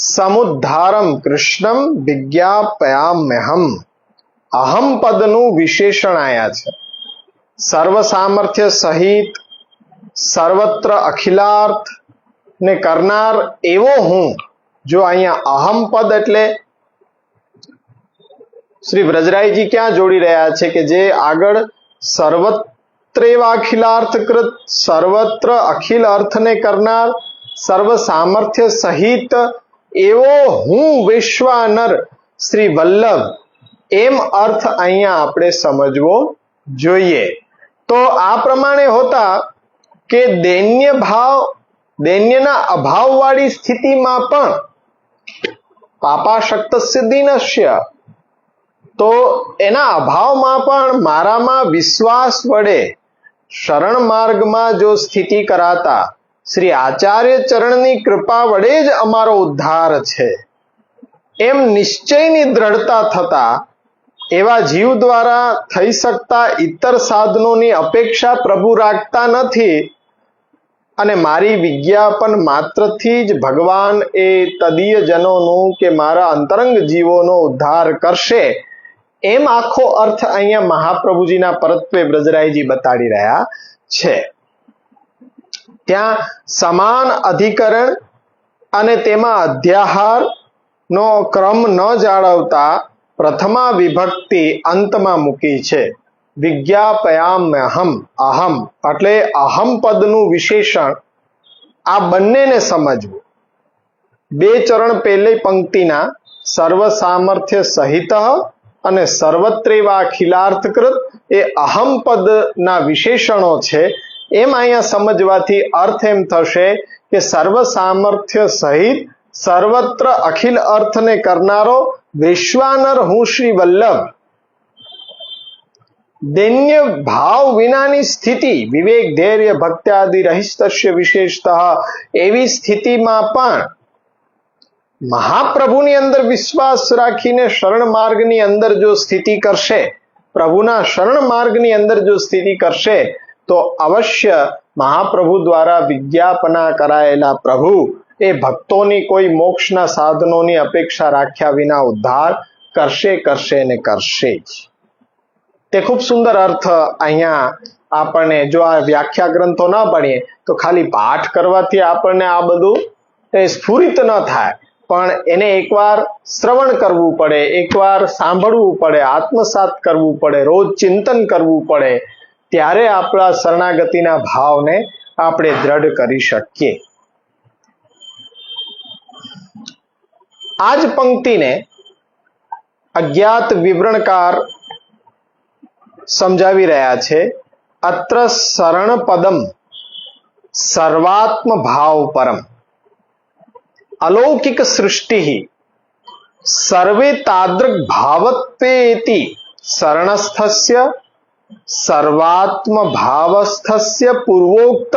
સમુદ્ધારમ કૃષ્ણમ વિજ્ઞાપયામ્યહમ અહમ પદનું વિશેષણ આયા છે। સર્વ સામર્થ્ય સહિત સર્વત્ર અખિલાર્થ ને કરનાર એવો હું જો અહીંયા અહમ પદ એટલે શ્રી વ્રજરાયજી ક્યાં જોડી રહ્યા છે કે જે આગળ સર્વત્રેવાખિલાર્થકૃત સર્વત્ર અખિલ અર્થને કરનાર સર્વ સામર્થ્ય સહિત એવો હું વિશ્વાનર શ્રી વલ્લભ એમ અર્થ અહીંયા આપણે સમજવો જોઈએ। તો આ પ્રમાણે હોતા કે દૈન્યના અભાવવાળી સ્થિતિમાં પણ પાપાશક્તસ્ય દીનસ્ય તો એના અભાવમાં પણ મારામાં વિશ્વાસ વડે શરણ માર્ગમાં જો સ્થિતિ કરાતા શ્રી આચાર્ય ચરણની કૃપા વડે જ અમારો ઉદ્ધાર છે એમ નિશ્ચયની દ્રઢતા થતા એવા જીવ દ્વારા થઈ શકતા ઇતર સાધનોની અપેક્ષા પ્રભુ રાખતા નથી અને મારી વિજ્ઞાપન માત્રથી જ ભગવાન એ તદીય જનોનું કે મારા અંતરંગ જીવોનો ઉદ્ધાર કરશે એમ આખો અર્થ અહીંયા મહાપ્રભુજીના પરત્વે બ્રજરાયજી બતાડી રહ્યા છે। ત્યાં સમાન અધિકરણ અને તેમાં અધ્યાહાર નો ક્રમ ન જાળવતા પ્રથમા વિભક્તિ અંતમાં મૂકી છે। વિજ્ઞાપયામ્યહમ અહમ એટલે અહમ પદનું વિશેષણ આ બંનેને સમજવું। બે ચરણ પહેલી પંક્તિના સર્વ સામર્થ્ય સહિત અને સર્વત્રેવા અખિલાર્થકૃત એ અહમ પદના વિશેષણો છે એમ અહીંયા સમજવાથી અર્થ એમ થશે કે સર્વ સામર્થ્ય સહિત સર્વત્ર અખિલ અર્થને કરનારો વિશ્વાનર હું શ્રી વલ્લભ દૈન્ય ભાવ વિનાની સ્થિતિ વિવેક ધૈર્ય ભક્ત્યાદિ રહિતસ્ય વિશેષતઃ એવી સ્થિતિમાં પણ મહાપ્રભુની અંદર વિશ્વાસ રાખીને શરણ માર્ગની અંદર જો સ્થિતિ કરશે પ્રભુના શરણ માર્ગની અંદર જો સ્થિતિ કરશે તો અવશ્ય મહાપ્રભુ દ્વારા વિજ્ઞાપના કરાયેલા પ્રભુ એ ભક્તોની કોઈ મોક્ષના સાધનોની અપેક્ષા રાખ્યા વિના ઉદ્ધાર કરશે ને કરશે જ. તે ખૂબ સુંદર અર્થ અહીંયા આપણને, જો આ વ્યાખ્યા ગ્રંથો ન ભણીએ તો ખાલી પાઠ કરવાથી આપણને આ બધું સ્ફુરિત ન થાય, પણ એને એકવાર શ્રવણ કરવું પડે, એકવાર સાંભળવું પડે, આત્મસાત કરવું પડે, રોજ ચિંતન કરવું પડે, ત્યારે આપણા શરણાગતિના ભાવને આપણે દ્રઢ કરી શકીએ. આ જ પંક્તિને અજ્ઞાત વિવરણકાર સમજાવી રહ્યા છે. અત્ર શરણ પદમ સર્વાત્મ ભાવ પરમ અલૌકિક સૃષ્ટિ સર્વે તાદૃક ભાવત્વેતિ શરણસ્થસ્ય સર્વાત્મ ભાવસ્થસ્ય પૂર્વોક્ત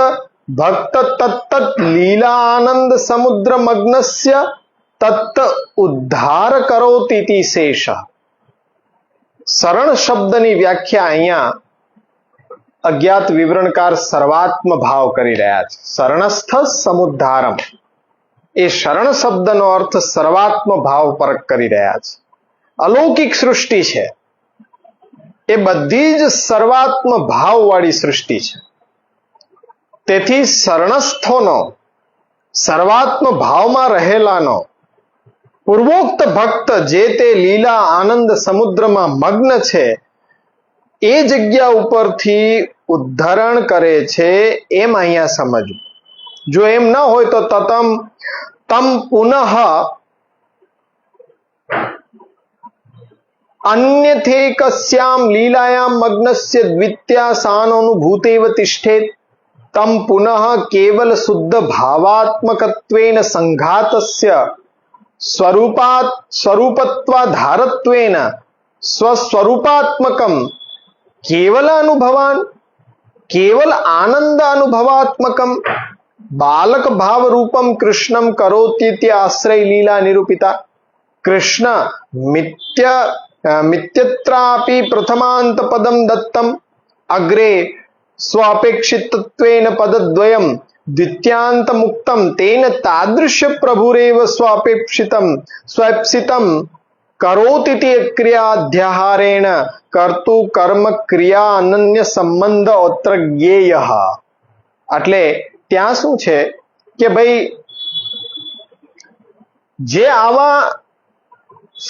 ભક્ત તત્તત લીલા આનંદ સમુદ્ર મગ્નસ્ય તત્ત ઉદ્ધાર કરોતીતિ શેષ. શરણ શબ્દની વ્યાખ્યા અહીંયા અજ્ઞાત વિવરણકાર સર્વાત્મ ભાવ કરી રહ્યા છે. શરણસ્થ સમુદ્ધારમ, એ શરણ શબ્દનો અર્થ સર્વાત્મ ભાવ પરક કરી રહ્યા છે. અલૌકિક સૃષ્ટિ છે, એ બધી જ સર્વાત્મ ભાવવાળી સૃષ્ટિ છે. તેથી શરણસ્થોનો, સર્વાત્મ ભાવમાં રહેલાનો પૂર્વોક્ત ભક્ત જે તે લીલા આનંદ સમુદ્રમાં મગ્ન છે એ જગ્યા ઉપરથી ઉદ્ધરણ કરે છે, એમ અહીંયા સમજવું. જો એમ ન હોય તો તમ પુનઃ અન્યથે કસ્યામ લીલાયામ મગ્નસ્ય દ્વિત્યા સાનોનુભૂતેવ તિષ્ઠેત તમ પુનઃ કેવલ શુદ્ધ ભાવાત્મકત્વેન સંઘાતસ્ય સ્વરૂપત્વાધારત્વેન સ્વસ્વરૂપાત્મકમ કેવલ અનુભવાન કેવલ આનંદ અનુભવાત્મકમ બાલક ભાવ રૂપમ કૃષ્ણમ કરોતીત્ય આશ્રય લીલા નિરૂપિતા. કૃષ્ણ મિત્યત્રાપી પ્રથમાંત પદમ દત્તમ અગ્રે સ્વાપેક્ષિતત્વેન પદદ્વયમ દ્વિત્યાંત મુક્તમ તેન તાદૃશ્ય પ્રભુરેવ સ્વાપેક્ષિતમ કરોતીતિ ક્રિયાધ્યાહારેણ કર્તુ કર્મ ક્રિયા અનન્ય સંબંધ અત્ર જ્ઞેય. એટલે ત્યાં શું છે કે ભાઈ, જે આવા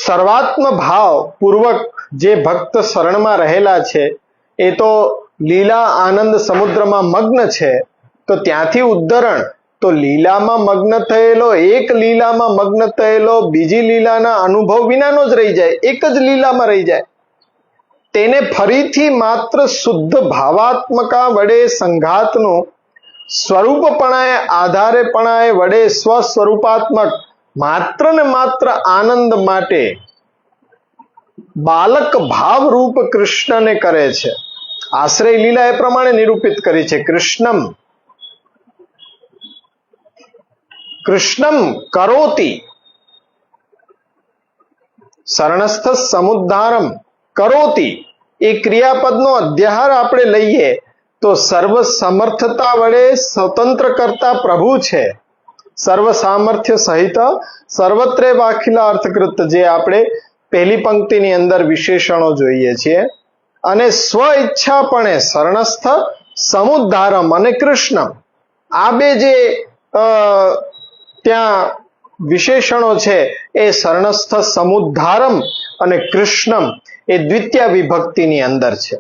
સર્વાત્મ ભાવ પૂર્વક જે ભક્ત શરણમાં રહેલા છે એ તો લીલા આનંદ સમુદ્રમાં મગ્ન છે, તો ત્યાંથી ઉદ્ધરણ તો લીલામાં મગ્ન થયેલો, એક લીલામાં મગ્ન થયેલો બીજી લીલાના અનુભવ વિનાનો જ રહી જાય, એક જ લીલામાં રહી જાય. તેને ફરીથી માત્ર શુદ્ધ ભાવાત્મકા વડે સંઘાતનું સ્વરૂપપણાએ આધારેપણાએ વડે સ્વસ્વરૂપાત્મક માત્ર ને માત્ર આનંદ માટે બાલક ભાવરૂપ કૃષ્ણને કરે છે. આશ્રય લીલા એ પ્રમાણે નિરૂપિત કરી છે. કૃષ્ણમ કરોતિ, શરણસ્થ સમુદ્ધારમ કરોતિ, એ ક્રિયાપદનો અધ્યાહાર આપણે લઈએ તો સર્વ સમર્થતા વડે સ્વતંત્ર કરતા પ્રભુ છે. સર્વ સામર્થ્ય સહિત સર્વત્રેવ અખિલા અર્થકૃત, જે આપણે પહેલી પંક્તિની અંદર વિશેષણો જોઈએ છીએ. અને સ્વ ઈચ્છાપણે શરણસ્થ સમુદ્ધારમ અને કૃષ્ણમ, આ બે જે ત્યાં વિશેષણો છે એ શરણસ્થ સમુદ્ધારમ અને કૃષ્ણમ એ દ્વિતીય વિભક્તિની અંદર છે.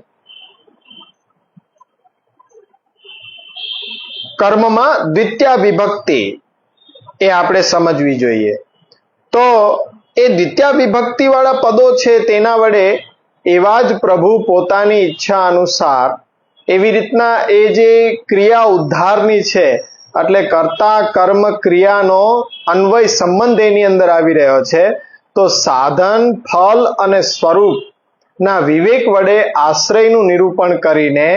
કર્મમાં દ્વિતીય વિભક્તિ એ આપણે સમજવી જોઈએ. તો એ દ્વિતીય વિભક્તિ વાળા પદો છે તેના વડે એવા જ પ્રભુ પોતાની ઈચ્છા અનુસાર એવી રીતના એ જે ક્રિયા ઉદ્ધારની છે, એટલે કર્તા કર્મ ક્રિયાનો અન્વય સંબંધ એની અંદર આવી રહ્યો છે. તો સાધન, ફલ અને સ્વરૂપ ના વિવેક વડે આશ્રયનું નિરૂપણ કરીને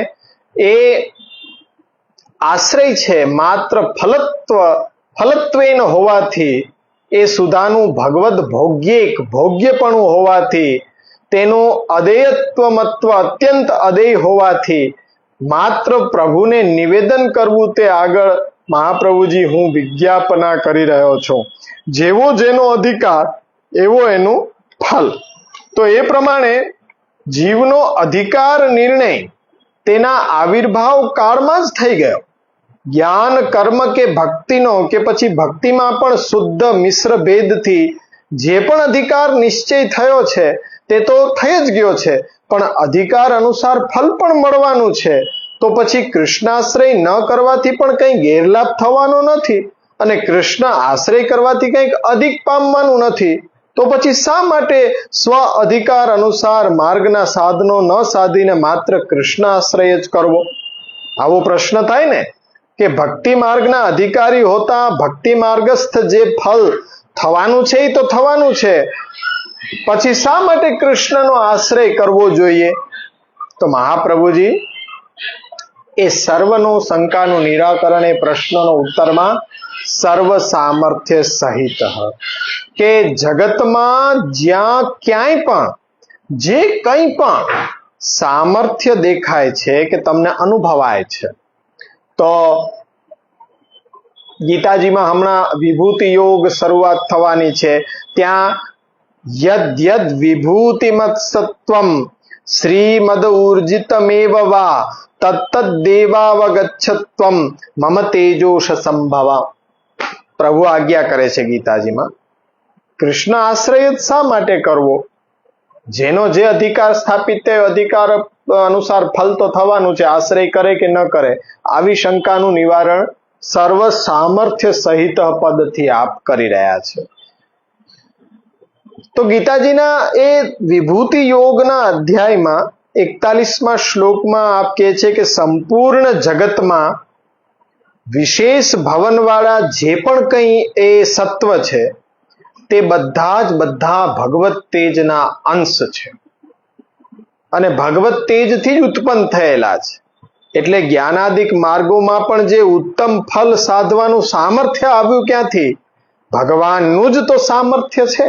એ આશ્રય છે માત્ર ફલત્વેન હોવાથી, એ સુધાનું ભગવદ ભોગ્યપણું હોવાથી, તેનું અદેયત્વમત્વ અત્યંત અદેય હોવાથી માત્ર પ્રભુને નિવેદન કરવું તે આગળ મહાપ્રભુજી હું વિજ્ઞાપના કરી રહ્યો છું. જેવો જેનો અધિકાર એવો એનું ફલ. તો એ પ્રમાણે જીવનો અધિકાર નિર્ણય તેના આવિર્ભાવ કાળમાં જ થઈ ગયો. જ્ઞાન કર્મ કે ભક્તિનો કે પછી ભક્તિમાં પણ શુદ્ધ મિશ્ર ભેદથી જે પણ અધિકાર નિશ્ચય થયો છે તે તો થઈ જ ગયો છે, પણ અધિકાર અનુસાર ફલ પણ મળવાનું છે. તો પછી કૃષ્ણાશ્રય ન કરવાથી પણ કંઈ ગેરલાભ થવાનો નથી અને કૃષ્ણ આશ્રય કરવાથી કંઈક અધિક પામવાનું નથી. તો પછી શા માટે સ્વ અધિકાર અનુસાર માર્ગના સાધનો ન સાધીને માત્ર કૃષ્ણ આશ્રય જ કરવો? આવો પ્રશ્ન થાય ને કે ભક્તિ માર્ગના અધિકારી હોતા ભક્તિ માર્ગસ્થ જે ફલ થવાનું છે એ તો થવાનું છે, પછી શા માટે કૃષ્ણનો આશ્રય કરવો જોઈએ? તો મહાપ્રભુજી એ સર્વનું શંકાનું નિરાકરણ એ પ્રશ્નનો ઉત્તરમાં સર્વ સામર્થ્ય સહિત, કે જગતમાં જ્યાં ક્યાંય પણ જે કંઈ પણ સામર્થ્ય દેખાય છે કે તમને અનુભવાય છે, તો ગીતાજીમાં હમણાં વિભૂતિ યોગ શરૂઆત થવાની છે. ત્યાં યદ યદ વિભૂતિમત સત્વમ શ્રીમદ ઉર્જિતમેવ વા તત્તદ દેવાવગચ્છત્વમ મમ તેજોશ સંભવ. પ્રભુ આજ્ઞા કરે છે ગીતાજીમાં, કૃષ્ણ આશ્રય જ શા માટે કરવો? જેનો જે અધિકાર સ્થાપિત થયો અધિકાર અનુસાર ફલ તો થવાનું છે, આશ્રય કરે કે ન કરે. આવી શંકાનું નિવારણ સર્વ સામર્થ્ય સહિત પદથી આપ કરી રહ્યા છે. તો ગીતાજીના એ વિભૂતિ યોગના અધ્યાયમાં 41મા શ્લોકમાં આપ કહે છે કે સંપૂર્ણ જગતમાં વિશેષ ભવનવાળા જે પણ કંઈ એ સત્વ છે તે બધા જ બધા ભગવત તેજના અંશ છે અને ભગવત તેજથી જ ઉત્પન્ન થયેલા છે. એટલે જ્ઞાનાદિક માર્ગોમાં પણ જે ઉત્તમ ફલ સાધવાનું સામર્થ્ય આવ્યું ક્યાંથી? ભગવાનનું જ તો સામર્થ્ય છે.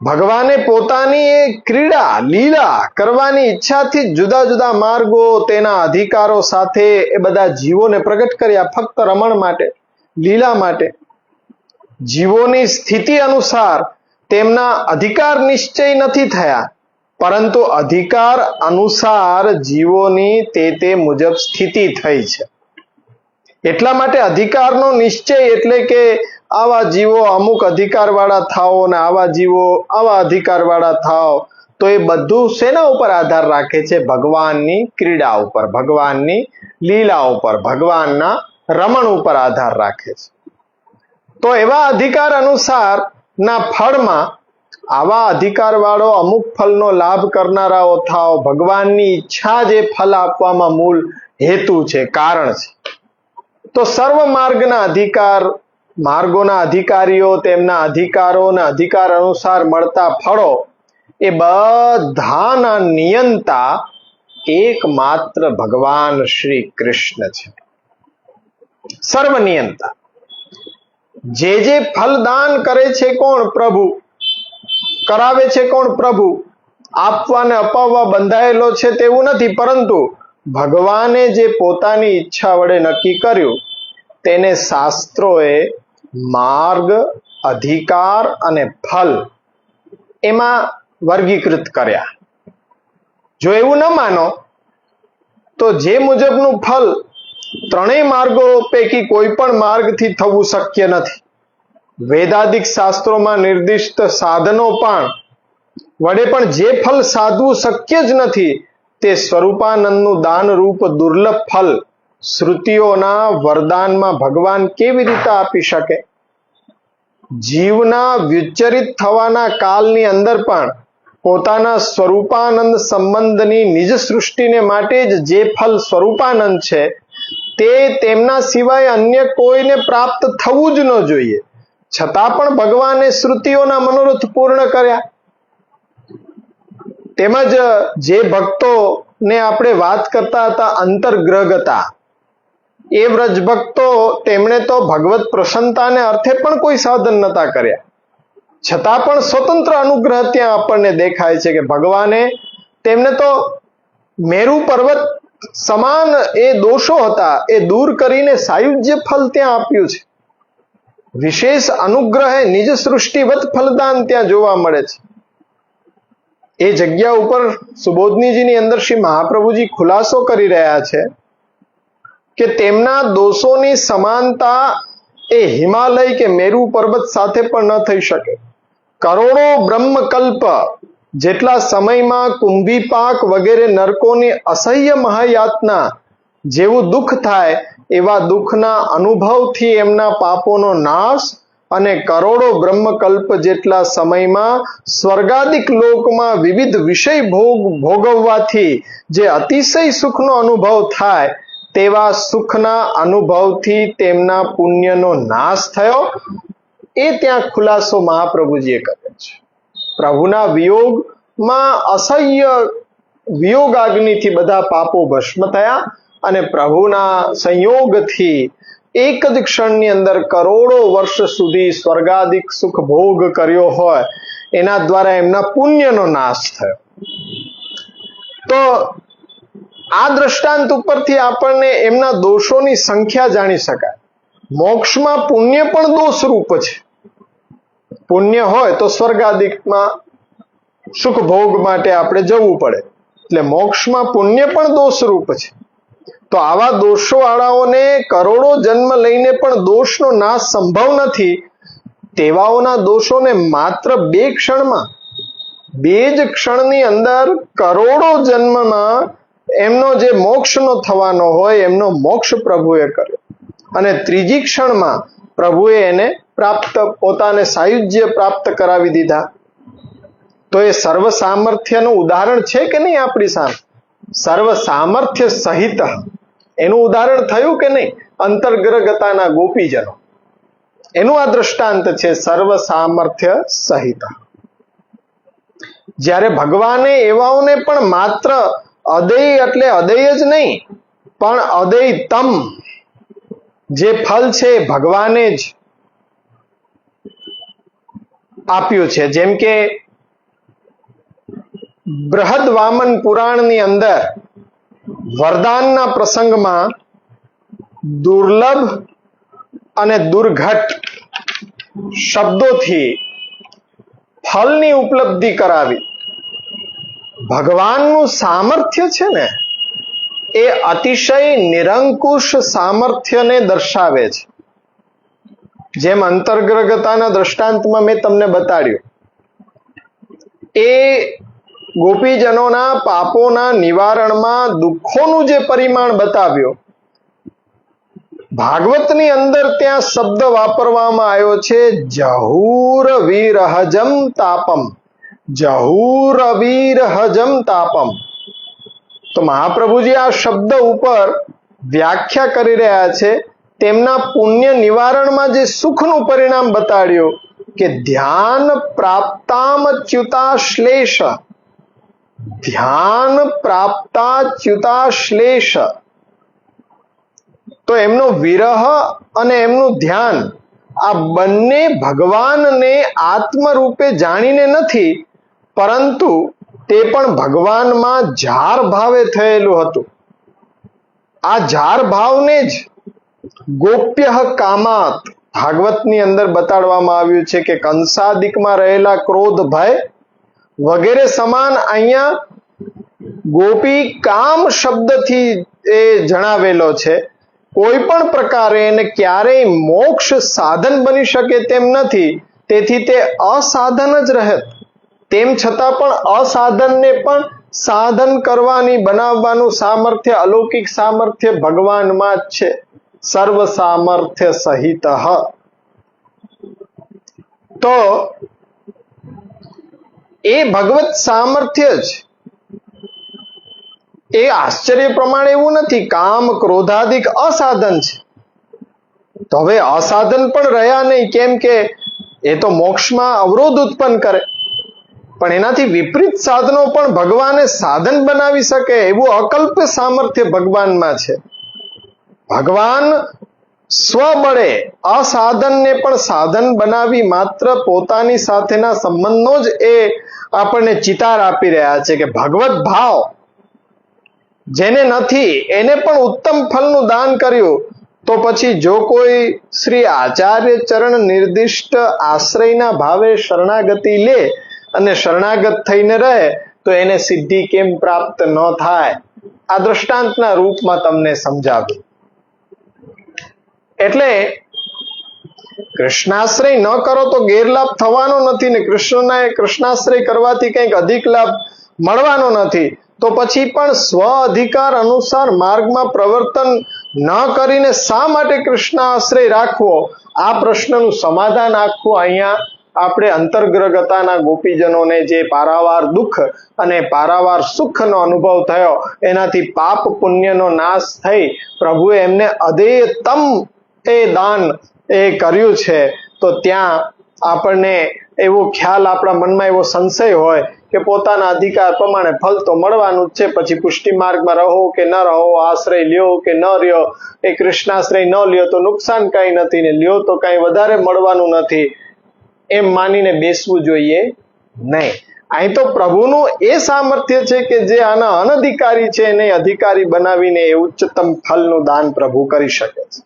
ભગવાને પોતાની એ ક્રીડા લીલા કરવાની ઈચ્છાથી જુદા જુદા માર્ગો તેના અધિકારો સાથે એ બધા જીવોને પ્રગટ કર્યા, ફક્ત રમણ માટે, લીલા માટે. જીવોની સ્થિતિ અનુસાર તેમના અધિકાર નિશ્ચય નથી થયા, પરંતુ અધિકાર અનુસાર જીવોની તે મુજબ સ્થિતિ થઈ છે. એટલા માટે અધિકારનો નિશ્ચય એટલે કે આવા જીવો અમુક અધિકારવાળા થાઓ ને આવા જીવો આવા અધિકારવાળા થાઓ, તો એ બધું શેના ઉપર આધાર રાખે છે? ભગવાનની ક્રીડા ઉપર, ભગવાનની લીલા ઉપર, ભગવાનના રમણ ઉપર આધાર રાખે છે. તો એવા અધિકાર અનુસાર ના ફળમાં આવા અધિકારવાળો અમુક ફલનો લાભ કરનારાઓ થાઓ, ભગવાનની ઈચ્છા જે ફલ આપવામાં મૂળ હેતુ છે, કારણ છે. તો સર્વ માર્ગના અધિકાર, માર્ગોના અધિકારીઓ, તેમના અધિકારો અને અધિકાર અનુસાર મળતા ફળો એ બધાના નિયંતા એકમાત્ર ભગવાન શ્રી કૃષ્ણ છે. સર્વ નિયંતા. જે ફલદાન કરે છે કોણ? પ્રભુ. કરાવે છે કોણ? પ્રભુ. આપવા ને અપાવવા બંધાયેલો છે તેવું નથી, પરંતુ ભગવાને જે પોતાની ઈચ્છા વડે નક્કી કર્યું તેને શાસ્ત્રોએ માર્ગ, અધિકાર અને ફલ એમાં વર્ગીકૃત કર્યા. જો એવું ન માનો તો જે મુજબનું ફલ ત્રણેય માર્ગો પૈકી કોઈ પણ માર્ગથી થવું શક્ય નથી. વેદાદિક શાસ્ત્રોમાં નિર્દિષ્ટ સાધનો પણ વડે પણ જે ફલ સાધવું શક્ય જ નથી તે સ્વરૂપાનંદનું દાનરૂપ દુર્લભ ફલ શ્રુતિઓના વરદાનમાં ભગવાન કેવી રીતે આપી શકે? જીવના વિચરિત થવાના કાલની અંદર પણ પોતાના સ્વરૂપાનંદ સંબંધની નિજ સૃષ્ટિને માટે જ જે ફલ સ્વરૂપાનંદ છે તે તેમના સિવાય અન્ય કોઈને પ્રાપ્ત થવું જ ન જોઈએ, છતાં પણ ભગવાને શ્રુતિઓના મનોરથ પૂર્ણ કર્યા. તેમજ જે ભક્તોને આપણે વાત કરતા હતા અંતર્ગ્રહગતા, એ વ્રજ ભક્તો તેમણે તો ભગવત પ્રસન્નતાને અર્થે પણ કોઈ સાધન નતા કર્યા, છતાં પણ સ્વતંત્ર અનુગ્રહ ત્યાં આપણને દેખાય છે કે ભગવાને તેમને તો મેરુ પર્વત સમાન એ દોષો હતા એ દૂર કરીને સાયુજ્ય ફલ ત્યાં આપ્યું છે. વિશેષ અનુગ્રહે નિજ સૃષ્ટિવત ફલદાન ત્યાં જોવા મળે છે. એ જગ્યા ઉપર સુબોધનીજીની અંદર શ્રી મહાપ્રભુજી ખુલાસો કરી રહ્યા છે કે તેમના દોષોની સમાનતા એ હિમાલય કે મેરુ પર્વત સાથે પણ ન થઈ શકે. કરોડો બ્રહ્મકલ્પ જેટલા સમયમાં કુંભીપાક વગેરે નરકોની અસહ્ય મહાયાતના જેવું દુઃખ થાય એવા દુઃખના અનુભવથી એમના પાપોનો નાશ અને કરોડો બ્રહ્મકલ્પ જેટલા સમયમાં સ્વર્ગાદિક લોકમાં વિવિધ વિષય ભોગવવાથી જે અતિશય સુખનો અનુભવ થાય તેવા સુખના અનુભવથી તેમના પુણ્યનો નાશ થયો. એ ત્યાં ખુલાસો મહાપ્રભુજીએ કર્યો છે. પ્રભુના વિયોગમાં અસહ્ય વિયોગાગ્નિથી બધા પાપો ભસ્મ થયા અને પ્રભુના સંયોગથી એક જ ક્ષણની અંદર કરોડો વર્ષ સુધી સ્વર્ગાદિક સુખ ભોગ કર્યો હોય એના દ્વારા એમના પુણ્યનો નાશ થયો. તો આ દ્રષ્ટાંત ઉપરથી આપણને એમના દોષોની સંખ્યા જાણી શકાય. મોક્ષમાં પુણ્ય પણ દોષરૂપ છે. પુણ્ય હોય તો સ્વર્ગાદિકમાં સુખ ભોગ માટે આપણે જવું પડે, એટલે મોક્ષમાં પુણ્ય પણ દોષરૂપ છે. તો આવા દોષો વાળાઓને કરોડો જન્મ લઈને પણ દોષનો નાશ સંભવ નથી. તેવાઓના દોષોને માત્ર 2 ક્ષણમાં, 2 જ ક્ષણની અંદર કરોડો જન્મમાં એમનો જે મોક્ષનો થવાનો હોય એમનો મોક્ષ પ્રભુએ કર્યો અને ત્રીજી ક્ષણમાં પ્રભુએ એને પોતાને સાયુજ્ય પ્રાપ્ત કરાવી દીધા. તો એ સર્વ સામર્થ્યનું ઉદાહરણ છે કે નહીં આપણી સામે? સર્વ સામર્થ્ય સહિત એનું ઉદાહરણ થયું કે નહીં? અંતર્ગ્રગતાના ગોપીજનો, એનું આ દ્રષ્ટાંત છે સર્વ સામર્થ્ય સહિત. જ્યારે ભગવાને એવાઓને પણ માત્ર અદય એટલે અદય જ નહીં પણ અદયતમ જે ફલ છે ભગવાને જ આપ્યું છે. જેમ કે બૃહદ વામન પુરાણની અંદર વરદાનના પ્રસંગમાં દુર્લભ અને દુર્ઘટ શબ્દોથી ફલની ઉપલબ્ધિ કરાવી. ભગવાનનું સામર્થ્ય છે ને એ અતિશય નિરંકુશ સામર્થ્યને દર્શાવે છે. જેમ અંતર્ગ્રગતાના દ્રષ્ટાંતમાં મેં તમને બતાડ્યું, એ ગોપીજનોના પાપોના નિવારણમાં દુઃખોનું જે પરિમાણ બતાવ્યો, ભાગવતની અંદર ત્યાં શબ્દ વાપરવામાં આવ્યો છે જહૂર વિરહજમ તાપમ. જહૂર વિરહજમ તાપમ. તો મહાપ્રભુજી આ શબ્દ ઉપર વ્યાખ્યા કરી રહ્યા છે. તેમના પુણ્ય નિવારણમાં જે સુખનું પરિણામ બતાડ્યું કે ધ્યાન પ્રાપ્તામચ્યુતાશ્લેષ, ધ્યાન પ્રાપ્તાચ્યુતાશ્લેષ. તો એમનો વિરહ અને એમનું ધ્યાન આ બંને ભગવાનને આત્મરૂપે જાણીને નથી, પરંતુ તે પણ ભગવાનમાં જાર ભાવે થયેલું હતું. આ જાર ભાવને જ ગોપ્ય કામાત ભાગવતની અંદર બતાડવામાં આવ્યું છે કે કંસાદિકમાં રહેલા ક્રોધ, ભય વગેરે સમાન અહીંયા ગોપી કામ શબ્દથી એ જણાવેલો છે. કોઈ પણ પ્રકારે એને ક્યારેય મોક્ષ સાધન બની શકે તેમ નથી, તેથી તે અસાધન જ રહે. તેમ છતાં પણ અસાધનને પણ સાધન કરવાની, બનાવવાનું સામર્થ્ય, અલૌકિક સામર્થ્ય ભગવાનમાં જ છે. સર્વ સામર્થ્ય સહિત. તો એ ભગવત સામર્થ્ય જ, એ આશ્ચર્ય પ્રમાણે એવું નથી કામ ક્રોધાદિક અસાધન છે. તો હવે અસાધન પણ રહ્યા નહીં, કેમ કે એ તો મોક્ષમાં અવરોધ ઉત્પન્ન કરે, પણ એનાથી વિપરીત સાધનો પણ ભગવાને સાધન બનાવી શકે એવું અકલ્પ સામર્થ્ય ભગવાનમાં છે. ભગવાન સ્વબળે અસાધનને પણ સાધન બનાવી માત્ર પોતાની સાથેના સંબંધનો જ એ આપણને ચિતાર આપી રહ્યા છે કે ભગવત ભાવ જેને નથી એને પણ ઉત્તમ ફળનું દાન કર્યું, તો પછી જો કોઈ શ્રી આચાર્ય ચરણ નિર્દિષ્ટ આશ્રયના ભાવે શરણાગતિ લે અને શરણાગત થઈને રહે તો એને સિદ્ધિ કેમ પ્રાપ્ત ન થાય? આ દ્રષ્ટાંતના રૂપમાં તમને સમજાવ્યું. એટલે કૃષ્ણાશ્રય ન કરો તો ગેરલાભ થવાનો નથી ને કૃષ્ણાશ્રય કરવાથી કંઈક અધિક લાભ મળવાનો નથી. તો પછી પણ સ્વ અધિકાર અનુસાર માર્ગમાં પ્રવર્તન ન કરીને શા માટે કૃષ્ણાશ્રય રાખવો? આ પ્રશ્નનું સમાધાન આખું અહીંયા આપણે અંતર્ગ્રગતાના ગોપીજનોને જે પારાવાર દુઃખ અને પારાવાર સુખનો અનુભવ થયો, એનાથી પાપ પુણ્યનો નાશ થઈ પ્રભુએ એમને અધેયતમ એ દાન એ કર્યું છે. તો ત્યાં આપણને એવો ખ્યાલ, આપણા મનમાં એવો સંશય હોય કે પોતાના અધિકાર પ્રમાણે ફળ તો મળવાનું જ છે, પછી પુષ્ટિ માર્ગમાં રહો કે ન રહો, આશ્રય લ્યો કે ન લ્યો, એ કૃષ્ણાશ્રય ન લ્યો તો નુકસાન કઈ નથી ને લ્યો તો કઈ વધારે મળવાનું નથી, એમ માનીને બેસવું જોઈએ નહીં. અહીં તો પ્રભુનું એ સામર્થ્ય છે કે જે આના અનધિકારી છે એને અધિકારી બનાવીને એ ઉચ્ચતમ ફળનું દાન પ્રભુ કરી શકે છે.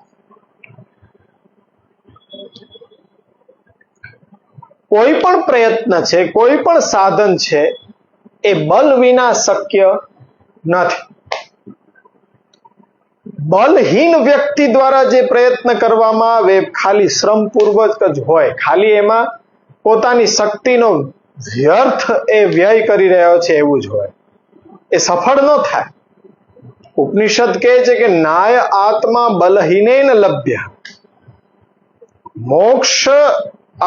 કોઈ પણ પ્રયત્ન છે, કોઈ પણ સાધન છે, એ બલ વિના શક્ય નથી. બલહીન વ્યક્તિ દ્વારા જે પ્રયત્ન કરવામાં આવે ખાલી શ્રમપૂર્વક જ હોય, ખાલી એમાં પોતાની શક્તિનો વ્યર્થ એ વ્યય કરી રહ્યો છે એવું જ હોય, એ સફળ ન થાય. ઉપનિષદ કહે છે કે નાય આત્મા બલહીનેન લભ્ય. મોક્ષ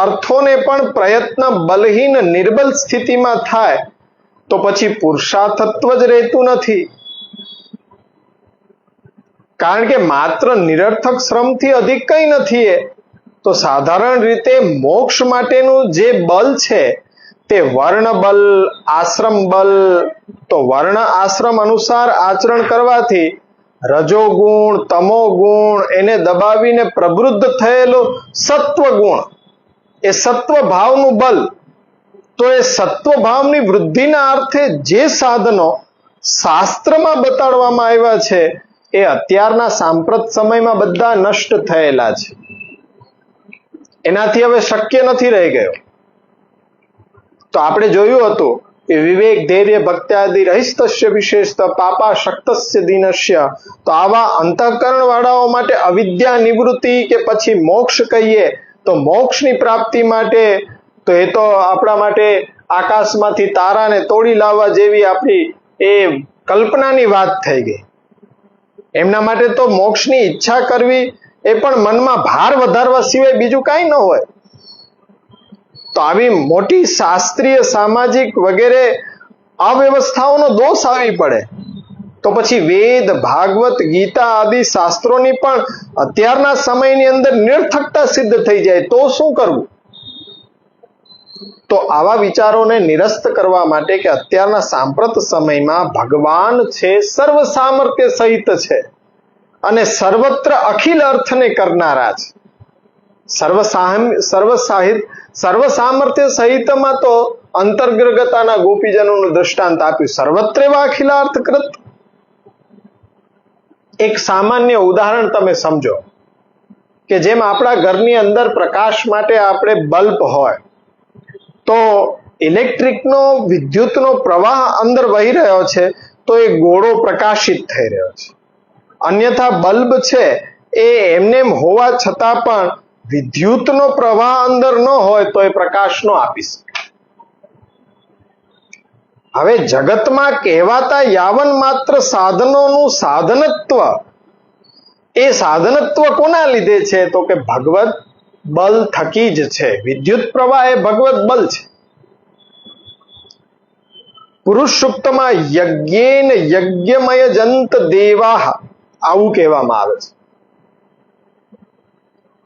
અર્થોને પણ પ્રયત્ન બલહીન નિર્બલ સ્થિતિમાં થાય તો પછી પુરુષાર્થત્વ જ રહેતું નથી. કારણ કે માત્ર નિરર્થક શ્રમથી અધિક કંઈ નથી. એ તો સાધારણ રીતે મોક્ષ માટેનું જે બલ છે તે વર્ણ બલ, આશ્રમ બલ. તો વર્ણ આશ્રમ અનુસાર આચરણ કરવાથી રજોગુણ, તમોગુણ એને દબાવીને પ્રવૃદ્ધ થયેલો સત્વ ગુણ, એ સત્વ ભાવનું બલ. તો એ સત્વ ભાવની વૃદ્ધિના અર્થે જે સાધનો શાસ્ત્રમાં બતાડવામાં આવ્યા છે એ અત્યારના સાંપ્રત સમયમાં બધા નષ્ટ થયેલા છે. એનાથી હવે શક્ય નથી રહી ગયો. તો આપણે જોયું હતું કે વિવેક, ધૈર્ય, ભક્ત્યાદિ રહિસ્તસ્ય વિશેષત પાપા શક્તસ્ય દીનસ્ય. તો આવા અંતઃકરણ વાળાઓ માટે અવિદ્યા નિવૃત્તિ કે પછી મોક્ષ કહીએ તો મોક્ષની પ્રાપ્તિ માટે તો એ તો આપણા માટે આકાશમાંથી તારાને તોડી લાવવા જેવી આપણી એ કલ્પનાની વાત થઈ ગઈ. એમના માટે તો મોક્ષની ઈચ્છા કરવી એ પણ મનમાં ભાર વધારવા સિવાય બીજું કાંઈ ન હોય. તો આવી મોટી શાસ્ત્રીય, સામાજિક વગેરે અવ્યવસ્થાઓનો દોષ આવી પડે તો પછી વેદ, ભાગવત, ગીતા આદિ શાસ્ત્રોની પણ અત્યારના સમયની અંદર નિરર્થકતા સિદ્ધ થઈ જાય તો શું કરવું? તો આવા વિચારોને નિરસ્ત કરવા માટે કે અત્યારના સાંપ્રત સમયમાં ભગવાન છે, સર્વ સામર્થ્ય સહિત છે અને સર્વત્ર અખિલ અર્થને કરનારા છે. સર્વ સામર્થ્ય સહિતમાં તો અંતર્ગ્રગતાના ગોપીજનોનું દ્રષ્ટાંત આપ્યું. સર્વત્ર એવા અખિલાર્થ કૃત. એક સામાન્ય ઉદાહરણ તમે સમજો કે જેમ આપણા ઘરની અંદર પ્રકાશ માટે આપણે બલ્બ હોય તો ઇલેક્ટ્રિકનો, વિદ્યુતનો પ્રવાહ અંદર વહી રહ્યો છે તો એ ગોળો પ્રકાશિત થઈ રહ્યો છે. અન્યથા બલ્બ છે એ એમને હોવા છતાં પણ વિદ્યુતનો પ્રવાહ અંદર ન હોય તો એ પ્રકાશ ન આપી શકે. હવે જગતમાં કહેવાતા યાવન માત્ર સાધનોનું સાધનત્વ, એ સાધનત્વ કોના લીધે છે? તો કે ભગવત બલ થકી જ છે. વિદ્યુત પ્રવાહ એ ભગવત બલ છે. પુરુષ સૂક્તમાં યજ્ઞેન યજ્ઞમય જંત દેવાહ આવું કહેવામાં આવે છે.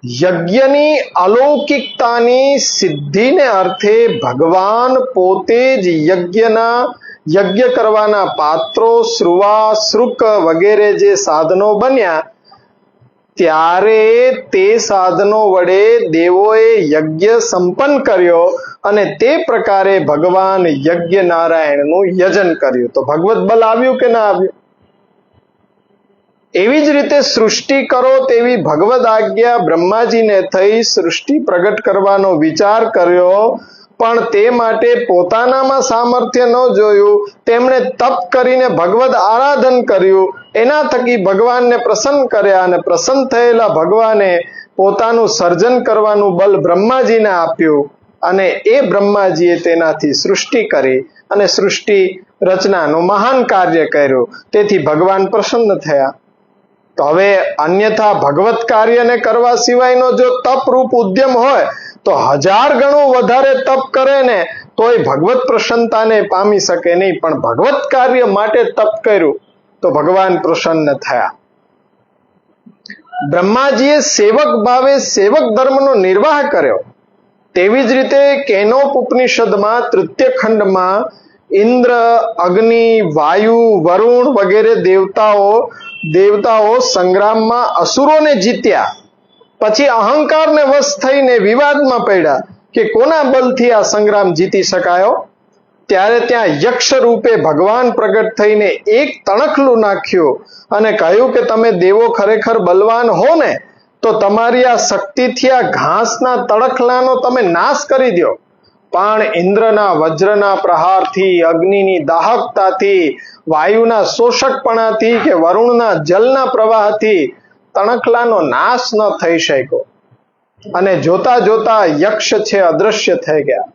યજ્ઞની અલૌકિકતાની સિદ્ધિને અર્થે ભગવાન પોતે જ યજ્ઞ કરવાના પાત્રો, શ્રુવા, શ્રુક વગેરે જે સાધનો બન્યા ત્યારે તે સાધનો વડે દેવોએ યજ્ઞ સંપન્ન કર્યો અને તે પ્રકારે ભગવાન યજ્ઞ નારાયણનું યજન કર્યું. તો ભગવત બલ આવ્યું કે ના આવ્યું? એવી જ રીતે સૃષ્ટિ કરો તેવી ભગવદ આજ્ઞા બ્રહ્માજીને થઈ સૃષ્ટિ પ્રગટ કરવાનો વિચાર કર્યો, પણ તે માટે પોતાનામાં સામર્થ્ય ન જોયું. તેમણે તપ કરીને ભગવદ આરાધન કર્યું. એના થકી ભગવાનને પ્રસન્ન કર્યા અને પ્રસન્ન થયેલા ભગવાને પોતાનું સર્જન કરવાનું બલ બ્રહ્માજીને આપ્યું અને એ બ્રહ્માજીએ તેનાથી સૃષ્ટિ કરી અને સૃષ્ટિ રચનાનું મહાન કાર્ય કર્યું. તેથી ભગવાન પ્રસન્ન થયા. તો હવે અન્યથા ભગવત કાર્યને કરવા સિવાયનો જો તપ રૂપ ઉદ્યમ હોય તો 1000 ગણું વધારે તપ કરે ને તોય ભગવત પ્રસન્નતાને પામી શકે નહીં, પણ ભગવત કાર્ય માટે તપ કર્યું તો ભગવાન પ્રસન્ન થયા. બ્રહ્માજીએ સેવક ભાવે સેવક ધર્મનો નિર્વાહ કર્યો. તેવી જ રીતે કેનોપ ઉપનિષદમાં તૃતીય ખંડમાં ઇન્દ્ર, અગ્નિ, વાયુ, વરુણ વગેરે દેવતાઓ સંગ્રામમાં અસુરોને જીત્યા. પછી અહંકારને વશ થઈને વિવાદમાં પડ્યા કે કોના બલથી આ સંગ્રામ જીતી શકાયો. ત્યારે ત્યાં યક્ષ રૂપે ભગવાન પ્રગટ થઈને એક તણખલું નાખ્યું અને કહ્યું કે તમે દેવો ખરેખર બલવાન હો ને તો તમારી આ શક્તિથી આ ઘાસના તણખલાનો તમે નાશ કરી દો. પણ ઇન્દ્રના વજ્રના પ્રહારથી, અગ્નિની દાહકતાથી, વાયુના શોષકપણાથી કે વરુણના જલના પ્રવાહથી તણખલાનો નાશ ન થઈ શક્યો અને જોતા જોતા યક્ષ છે અદ્રશ્ય થઈ ગયા.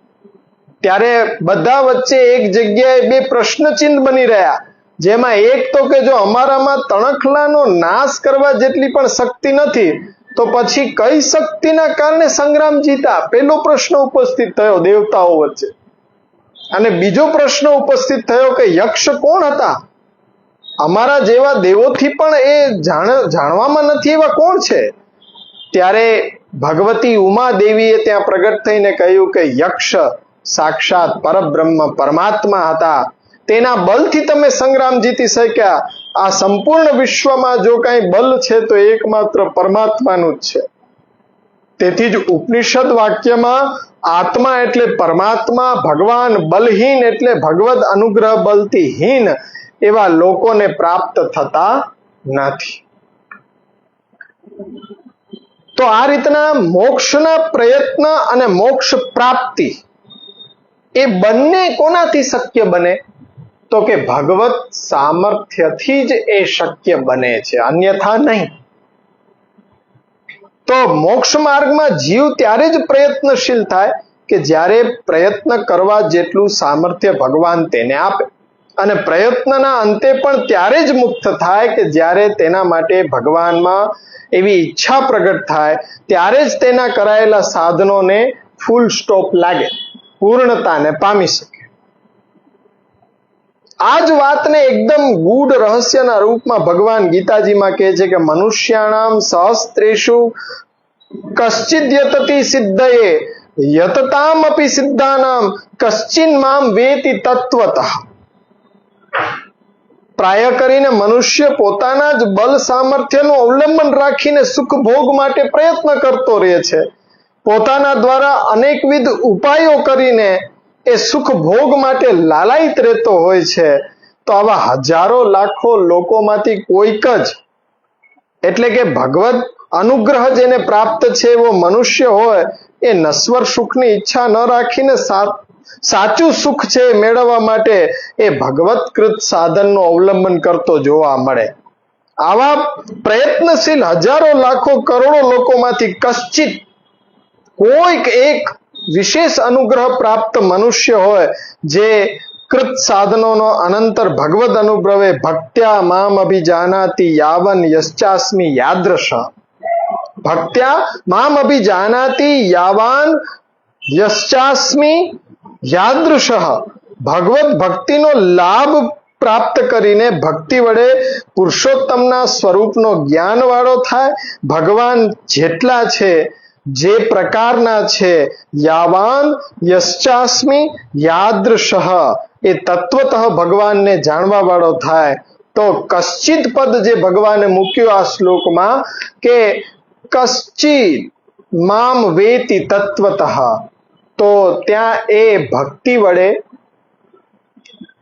ત્યારે બધા વચ્ચે એક જગ્યાએ બે પ્રશ્નચિહ્ન બની રહ્યા, જેમાં એક તો કે જો અમારામાં તણખલાનો નાશ કરવા જેટલી પણ શક્તિ નથી તો પછી કઈ શક્તિના કારણે સંગ્રામ જીતા? પેલો પ્રશ્ન ઉપસ્થિત થયો દેવતાઓ વચ્ચે. અને બીજો પ્રશ્ન ઉપસ્થિત થયો કે યક્ષ કોણ હતા? અમારા જેવા દેવોથી પણ એ જાણવામાં નથી એવા કોણ છે? ત્યારે ભગવતી ઉમા દેવીએ ત્યાં પ્રગટ થઈને કહ્યું કે યક્ષ સાક્ષાત પરબ્રહ્મ પરમાત્મા હતા. તેના બલથી તમે સંગ્રામ જીતી શક્યા. આ સંપૂર્ણ વિશ્વમાં જો કાંઈ બલ છે તો એકમાત્ર પરમાત્માનું જ છે. તેથી જ ઉપનિષદ વાક્યમાં આત્મા એટલે પરમાત્મા, ભગવાન બલહીન એટલે ભગવદ અનુગ્રહ બલથી હીન એવા લોકોને પ્રાપ્ત થતા નથી. તો આ રીતના મોક્ષના પ્રયત્ન અને મોક્ષ પ્રાપ્તિ એ બંને કોનાથી શક્ય બને? તો કે ભગવત સામર્થ્યથી જ એ શક્ય બને છે, અન્યથા નહીં. તો મોક્ષ માર્ગમાં જીવ ત્યારે જ પ્રયત્નશીલ થાય કે જ્યારે પ્રયત્ન કરવા જેટલું સામર્થ્ય ભગવાન તેને આપે, અને પ્રયત્નના અંતે પણ ત્યારે જ મુક્ત થાય કે જ્યારે તેના માટે ભગવાનમાં એવી ઈચ્છા પ્રગટ થાય, ત્યારે જ તેના કરાયેલા સાધનોને ફૂલ સ્ટોપ લાગે, પૂર્ણતાને પામી શકે. આ જ વાતને એકદમ ગૂઢ રહસ્યના રૂપમાં ભગવાન ગીતાજીમાં કહે છે કે મનુષ્યાણામ સહસ્ત્રેષુ કશ્ચિદ યતતિ સિદ્ધયે યતતામ અપી સિદ્ધાનામ કશ્ચિન મામ વેતિ તત્વતઃ. પ્રાય કરીને મનુષ્ય પોતાના જ બલ સામર્થ્યનું અવલંબન રાખીને સુખ ભોગ માટે પ્રયત્ન કરતો રહે છે. પોતાના દ્વારા અનેકવિધ ઉપાયો કરીને એ સુખ ભોગ માટે લાલાયિત રહેતો હોય છે. તો આવા હજારો લાખો લોકોમાંથી કોઈક જ એટલે કે ભગવદ અનુગ્રહ જેને પ્રાપ્ત છે એવો મનુષ્ય હોય એ નશ્વર સુખની ઈચ્છા ન રાખીને સાચું સુખ છે મેળવવા માટે એ ભગવત્કૃત સાધનનું અવલંબન કરતો જોવા મળે. આવા પ્રયત્નશીલ હજારો લાખો કરોડો લોકોમાંથી કશ્ચિત કોઈક એક વિશેષ અનુગ્રહ પ્રાપ્ત મનુષ્ય હોય જે કૃત સાધનોનો અનંતર ભગવદ અનુભવે ભક્ત્યા મામ અભિજાનાતિ યાવન યશ્ચાસ્મિ યાદૃશ. ભક્ત્યા મામ અભિજાનાતિ યાવાન યશ્ચાસ્મિ યાદૃશ. ભગવત ભક્તિનો લાભ પ્રાપ્ત કરીને ભક્તિ વડે પુરુષોત્તમના સ્વરૂપનો જ્ઞાન વાળો થાય. ભગવાન જેટલા છે, જે પ્રકારના છે, યાવાન યશ્ચાસ્મિ યાદૃશ એ તત્વતઃ ભગવાનને જાણવા વાળો થાય. તો કશ્ચિત પદ જે ભગવાને મૂક્યું આ શ્લોકમાં કે કશ્ચિત મામ વેતિ તત્વતઃ, તો ત્યાં એ ભક્તિ વડે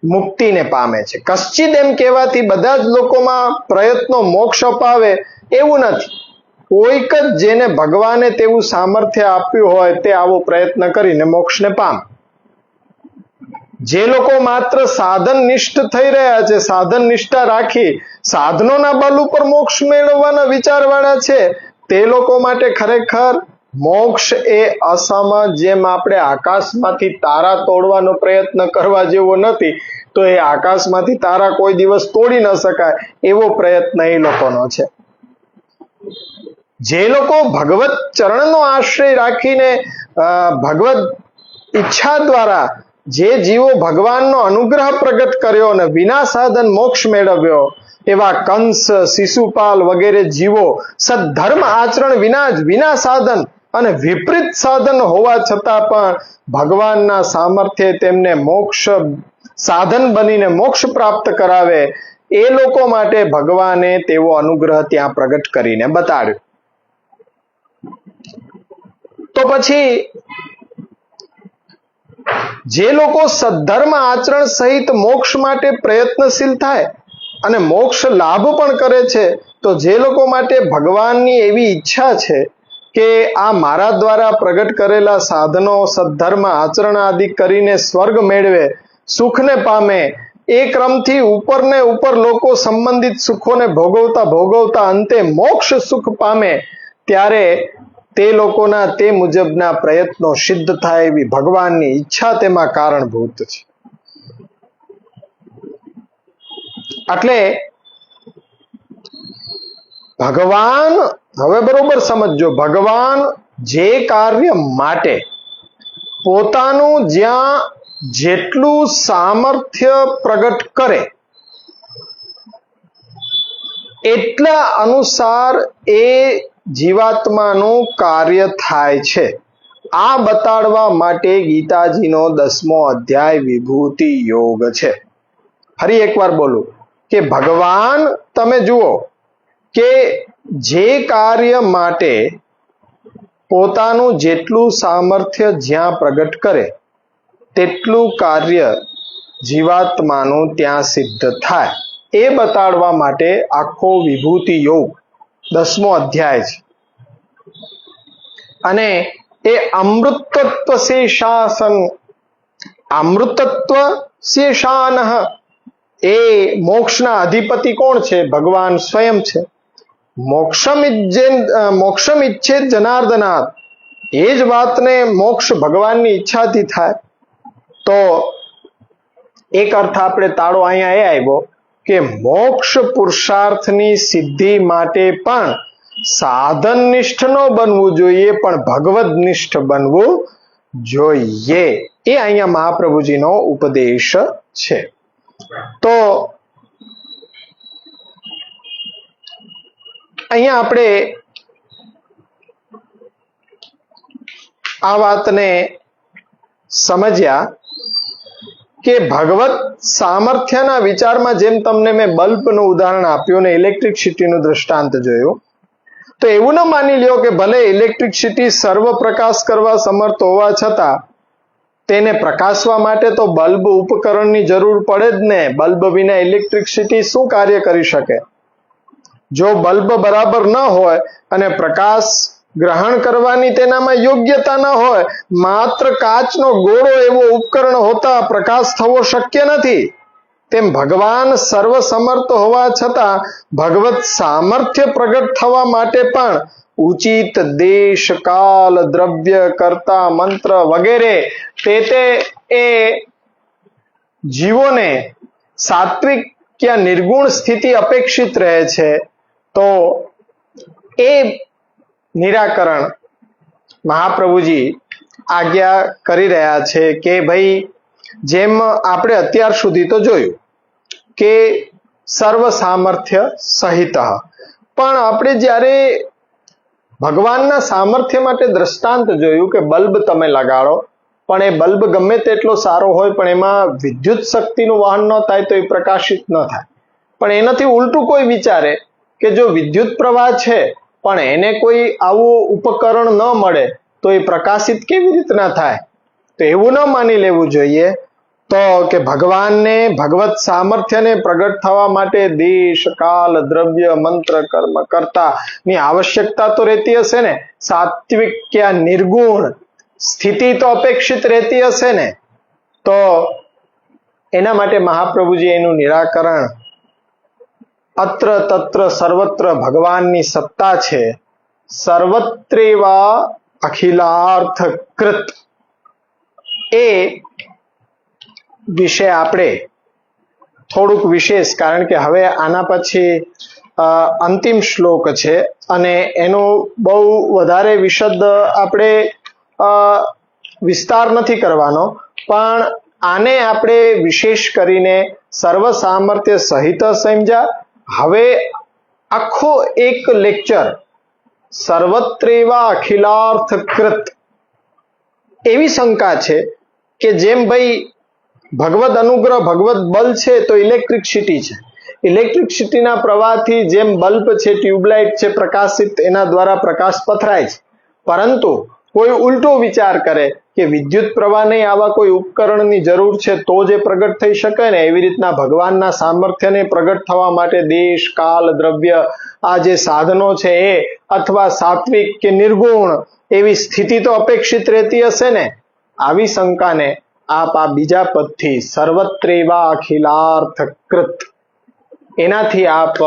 મુક્તિને પામે છે. કશ્ચિદ એમ કહેવાથી બધા જ લોકોમાં પ્રયત્નો મોક્ષ અપાવે એવું નથી. કોઈક જ જેને ભગવાને તેવું સામર્થ્ય આપ્યું હોય તે આવો પ્રયત્ન કરીને મોક્ષને પામે. જે લોકો માત્ર સાધન નિષ્ઠ થઈ રહ્યા છે, સાધન નિષ્ઠા રાખી સાધનોના બલ ઉપર મોક્ષ મેળવવાના વિચારવાળા છે, તે લોકો માટે ખરેખર મોક્ષ એ અસમ, જેમ આપણે આકાશમાંથી તારા તોડવાનો પ્રયત્ન કરવા જેવો નથી, તો એ આકાશમાંથી તારા કોઈ દિવસ તોડી ન શકાય એવો પ્રયત્ન એ લોકોનો છે. જે લોકો ભગવત ચરણનો આશ્રય રાખીને ભગવત ઈચ્છા દ્વારા જે જીવો ભગવાનનો અનુગ્રહ પ્રગટ કર્યો અને વિના સાધન મોક્ષ મેળવ્યો, એવા કંસ, શિશુપાલ વગેરે જીવો સદ્ધર્મ આચરણ વિના જ, વિના સાધન અને વિપરીત સાધન હોવા છતાં પણ ભગવાનના સામર્થ્ય તેમને મોક્ષ સાધન બનીને મોક્ષ પ્રાપ્ત કરાવે, એ લોકો માટે ભગવાને તેવો અનુગ્રહ ત્યાં પ્રગટ કરીને બતાડ્યો. તો પછી જે લોકો સદ્ધર્મ આચરણ સહિત મોક્ષ માટે પ્રયત્નશીલ થાય અને મોક્ષ લાભ પણ કરે છે, તો જે લોકો માટે ભગવાનની એવી ઈચ્છા છે કે આ મારા દ્વારા પ્રગટ કરેલા સાધનો સદ્ધર્મ આચરણ આદિ કરીને સ્વર્ગ મેળવે, સુખને પામે, એ ક્રમથી ઉપર ને ઉપર લોકો સંબંધિત સુખોને ભોગવતા ભોગવતા અંતે મોક્ષ સુખ પામે, ત્યારે તે લોકોના તે મુજબના પ્રયત્નો સિદ્ધ થાય એવી ભગવાનની ઈચ્છા તેમાં કારણભૂત છે. એટલે ભગવાન, હવે બરોબર સમજજો, ભગવાન જે કાર્ય માટે પોતાનું જ્યાં જેટલું સામર્થ્ય પ્રગટ કરે એટલા અનુસાર એ જીવાત્માનું કાર્ય થાય છે. આ બતાડવા માટે ગીતાજીનો 10મો અધ્યાય વિભૂતિ યોગ છે. ફરી એકવાર બોલું કે ભગવાન, તમે જુઓ કે જે કાર્ય માટે પોતાનું જેટલું સામર્થ્ય જ્યાં પ્રગટ કરે તેટલું કાર્ય જીવાત્માનું ત્યાં સિદ્ધ થાય, એ બતાડવા માટે આખો વિભૂતિ યોગ 10મો અધ્યાય છે. અને એ અમૃતત્વ શેષાસન, અમૃતત્વ શેષાનઃ, એ મોક્ષના અધિપતિ કોણ છે? ભગવાન સ્વયં છે. મોક્ષમ ઈચ્છેત જનાર્દનાથ, એ જ વાતને મોક્ષ ભગવાનની ઈચ્છાથી થાય. તો એક અર્થ આપણે તાળો અહીંયા એ આવ્યો કે મોક્ષ પુરુષાર્થની સિદ્ધિ માટે પણ સાધન નિષ્ઠ ન બનવું જોઈએ, પણ ભગવદ નિષ્ઠ બનવું જોઈએ. એ અહીંયા મહાપ્રભુજીનો ઉપદેશ છે. તો અહીંયા આપણે આ વાતને સમજ્યા કે ભગવત સામર્થ્યના વિચારમાં જેમ તમને મેં બલ્બનું ઉદાહરણ આપ્યું ને ઇલેક્ટ્રિસિટીનું દ્રષ્ટાંત જોયું, તો એવું ન માની લ્યો કે ભલે ઇલેક્ટ્રિસિટી સર્વ પ્રકાશ કરવા સમર્થ હોવા છતાં તેને પ્રકાશવા માટે તો બલ્બ ઉપકરણની જરૂર પડે જ ને. બલ્બ વિના ઇલેક્ટ્રિસિટી શું કાર્ય કરી શકે? જો બલ્બ બરાબર ન હોય અને પ્રકાશ ગ્રહણ કરવાની તેનામાં યોગ્યતા ન હોય, માત્ર કાચનો ગોળો એવો ઉપકરણ હોતા પ્રકાશ થવો શક્ય નથી. તેમ ભગવાન સર્વ સમર્થ હોવા છતાં ભગવત સામર્થ્ય પ્રગટ થવા માટે પણ ઉચિત દેશ, કાલ, દ્રવ્ય, કર્તા, મંત્ર વગેરે તે એ જીવોને સાત્વિક કે નિર્ગુણ સ્થિતિ અપેક્ષિત રહે છે. તો એ નિરાકરણ મહાપ્રભુજી આજ્ઞા કરી રહ્યા છે કે ભાઈ, જેમ આપણે અત્યાર સુધી તો જોયું કે સર્વ સામર્થ્ય સહિત, પણ આપણે જ્યારે ભગવાનના સામર્થ્ય માટે દ્રષ્ટાંત જોયું કે બલ્બ તમે લગાડો, પણ એ બલ્બ ગમે તેટલો સારો હોય પણ એમાં વિદ્યુત શક્તિનું વહન ન થાય તો એ પ્રકાશિત ન થાય. પણ એનાથી ઉલટું કોઈ વિચારે કે જો વિદ્યુત પ્રવાહ છે પણ એને કોઈ આવું ઉપકરણ ન મળે તો એ પ્રકાશિત કેવી રીતના થાય? તો એવું ન માની લેવું જોઈએ તો કે ભગવાનને ભગવત સામર્થ્યને પ્રગટ થવા માટે દેશ કાલ દ્રવ્ય મંત્ર કર્મ કર્તા ની આવશ્યકતા તો રહેતી હશે ને. સાત્વિક કે નિર્ગુણ સ્થિતિ તો અપેક્ષિત રહેતી હશે ને. તો એના માટે મહાપ્રભુજી એનું નિરાકરણ અત્ર તત્ર સર્વત્ર ભગવાનની સત્તા છે. સર્વત્રેવા અખિલાર્થ કૃત એ વિશે આપણે થોડુંક વિશેષ, કારણ કે હવે આના પછી અંતિમ શ્લોક છે અને એનો બહુ વધારે વિશદ આપણે વિસ્તાર નથી કરવાનો, પણ આને આપણે વિશેષ કરીને સર્વ સામર્થ્ય સહિત સમજ્યા. હવે આખો એક લેક્ચર સર્વત્રેવા અખિલાર્થ કૃત. એવી શંકા છે કે જેમ ભાઈ ભગવદ અનુગ્રહ ભગવદ બલ છે તો ઇલેક્ટ્રિસિટી છે, ઇલેક્ટ્રિસિટીના પ્રવાહથી જેમ બલ્બ છે, ટ્યુબલાઇટ છે પ્રકાશિત, એના દ્વારા પ્રકાશ પથરાય છે, પરંતુ કોઈ ઉલટો વિચાર કરે કે વિદ્યુત પ્રવાહને આવા કોઈ ઉપકરણની જરૂર છે તો જે પ્રગટ થઈ શકે ને, એવી રીતના ભગવાનના સામર્થ્યને પ્રગટ થવા માટે દેશ કાલ દ્રવ્ય આ જે સાધનો છે એ અથવા સાત્વિક કે નિર્ગુણ એવી સ્થિતિ તો અપેક્ષિત રહેતી હશે ને. આવી શંકાને આપ આ બીજા પદથી સર્વત્રેવા અખિલાર્થ કૃત એનાથી આપ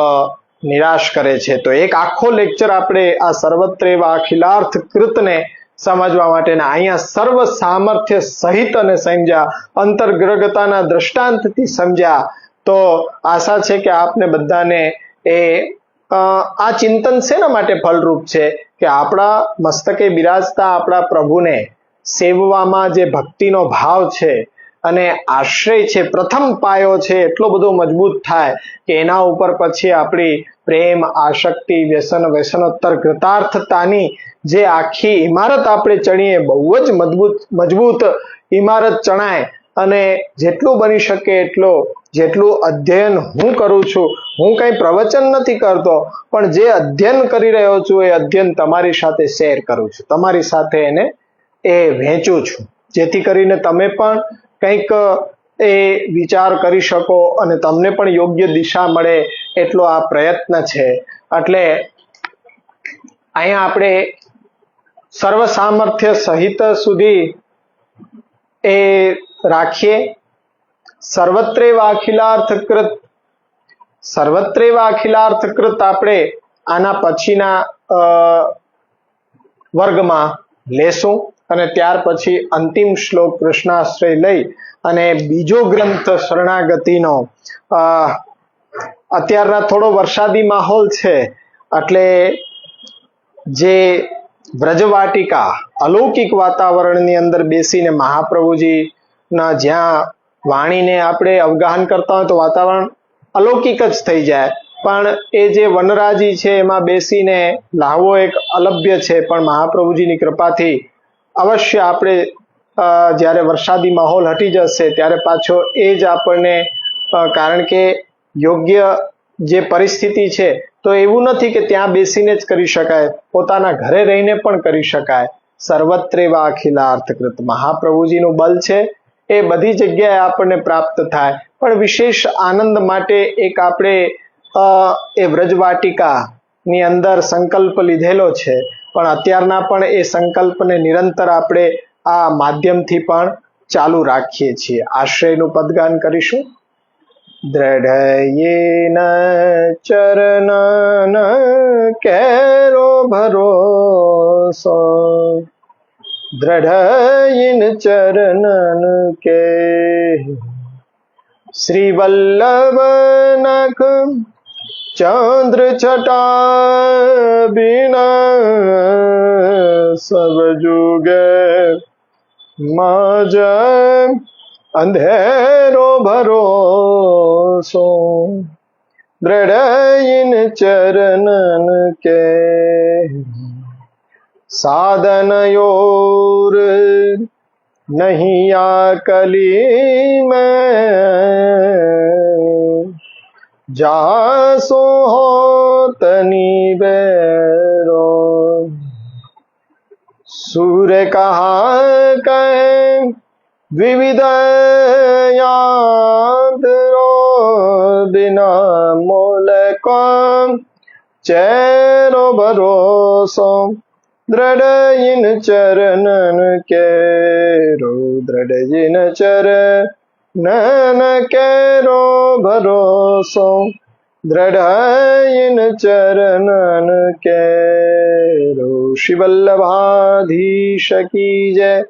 નિરાશ કરે છે. તો એક આખો લેક્ચર આપણે આ સર્વત્રેવા અખિલાર્થ કૃતને સમજવા માટેના અહીંયા સર્વ સામર્થ્ય સહિત અને સમજ્યા, અંતર્ગ્રગતાના દ્રષ્ટાંતથી સમજ્યા. તો આશા છે કે આપને બધાને એ આ ચિંતન શેના માટે ફલરૂપ છે કે આપણા મસ્તકે બિરાજતા આપણા પ્રભુને સેવવામાં જે ભક્તિનો ભાવ છે અને આશ્રય છે, પ્રથમ પાયો છે, એટલો બધો મજબૂત થાય કે એના ઉપર પછી આપણી પ્રેમ આસક્તિ વ્યસન વ્યસનોત્તર કૃતાર્થતાની જે આખી ઇમારત આપણે ચણીએ બહુ જ મજબૂત ઇમારત ચણાય. અને જેટલું બની શકે એટલો, જેટલું અધ્યયન હું કરું છું, હું કંઈ પ્રવચન નથી કરતો, પણ જે અધ્યયન કરી રહ્યો છું એ અધ્યયન તમારી સાથે શેર કરું છું, તમારી સાથે એને એ વહેંચું છું, જેથી કરીને તમે પણ કંઈક એ વિચાર કરી શકો અને તમને પણ યોગ્ય દિશા મળે એટલો આ પ્રયત્ન છે. એટલે અહીંયા આપણે સર્વ સામર્થ્ય સહિત સુધી એ રાખીએ. સર્વત્રેવા અખિલાર્થકૃત, સર્વત્રેવા અખિલાર્થકૃત આપણે આના પછીના વર્ગમાં લેશું અને ત્યાર પછી અંતિમ શ્લોક કૃષ્ણાશ્રય લઈ અને બીજો ગ્રંથ શરણાગતિનો, અત્યારના થોડો વરસાદી માહોલ છે એટલે જે વ્રજવાટિકા અલૌકિક વાતાવરણની અંદર બેસીને મહાપ્રભુજીના જ્યાં વાણીને આપણે અવગાહન કરતા હોય તો વાતાવરણ અલૌકિક જ થઈ જાય, પણ એ જે વનરાજી છે એમાં બેસીને લાહવો એક અલભ્ય છે. પણ મહાપ્રભુજીની કૃપાથી અવશ્ય આપણે જ્યારે વરસાદી માહોલ હટી જશે ત્યારે પાછો એ જ આપણને, કારણ કે યોગ્ય જે પરિસ્થિતિ છે તો એવું નથી કે ત્યાં બેસીને જ કરી શકાય, પોતાના ઘરે રહીને પણ કરી શકાય. સર્વત્રેવા અખિલાર્થકૃત મહાપ્રભુજીનું બલ છે એ બધી જગ્યાએ આપણને પ્રાપ્ત થાય. પણ વિશેષ આનંદ માટે એક આપણે એ વ્રજવાટિકાની અંદર સંકલ્પ લીધેલો છે, પણ અત્યારના પણ એ સંકલ્પને નિરંતર આપણે આ માધ્યમથી પણ ચાલુ રાખીએ છીએ. આશ્રયનું પદગાન કરીશું. દ્રઢયેન ચરણન કેરો ભરોસો, દ્રઢયેન ચરણન કે શ્રી વલ્લભ નખ ચંદ્ર છટા બિના સબ જુગે મજ અંધેરો ભરોસો, દ્રઢયેન ચરણન કે સાધન યોર નહીં આકલી મેં જાસો હોતની બેરો, सूर्य कहा कहे विविध यादरो बिना मोल कम चेरो भरोसो दृढ़ इन चरणन केरो दृढ़ इन चरणन केरो भरोसो दृढ़ इन चरणन केरो। श्री वल्लभाधीश की जय।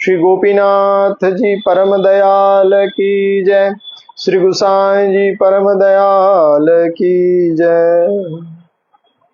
श्री गोपीनाथ जी परम दयाल की जय। श्री गुसाई जी परम दयाल की जय।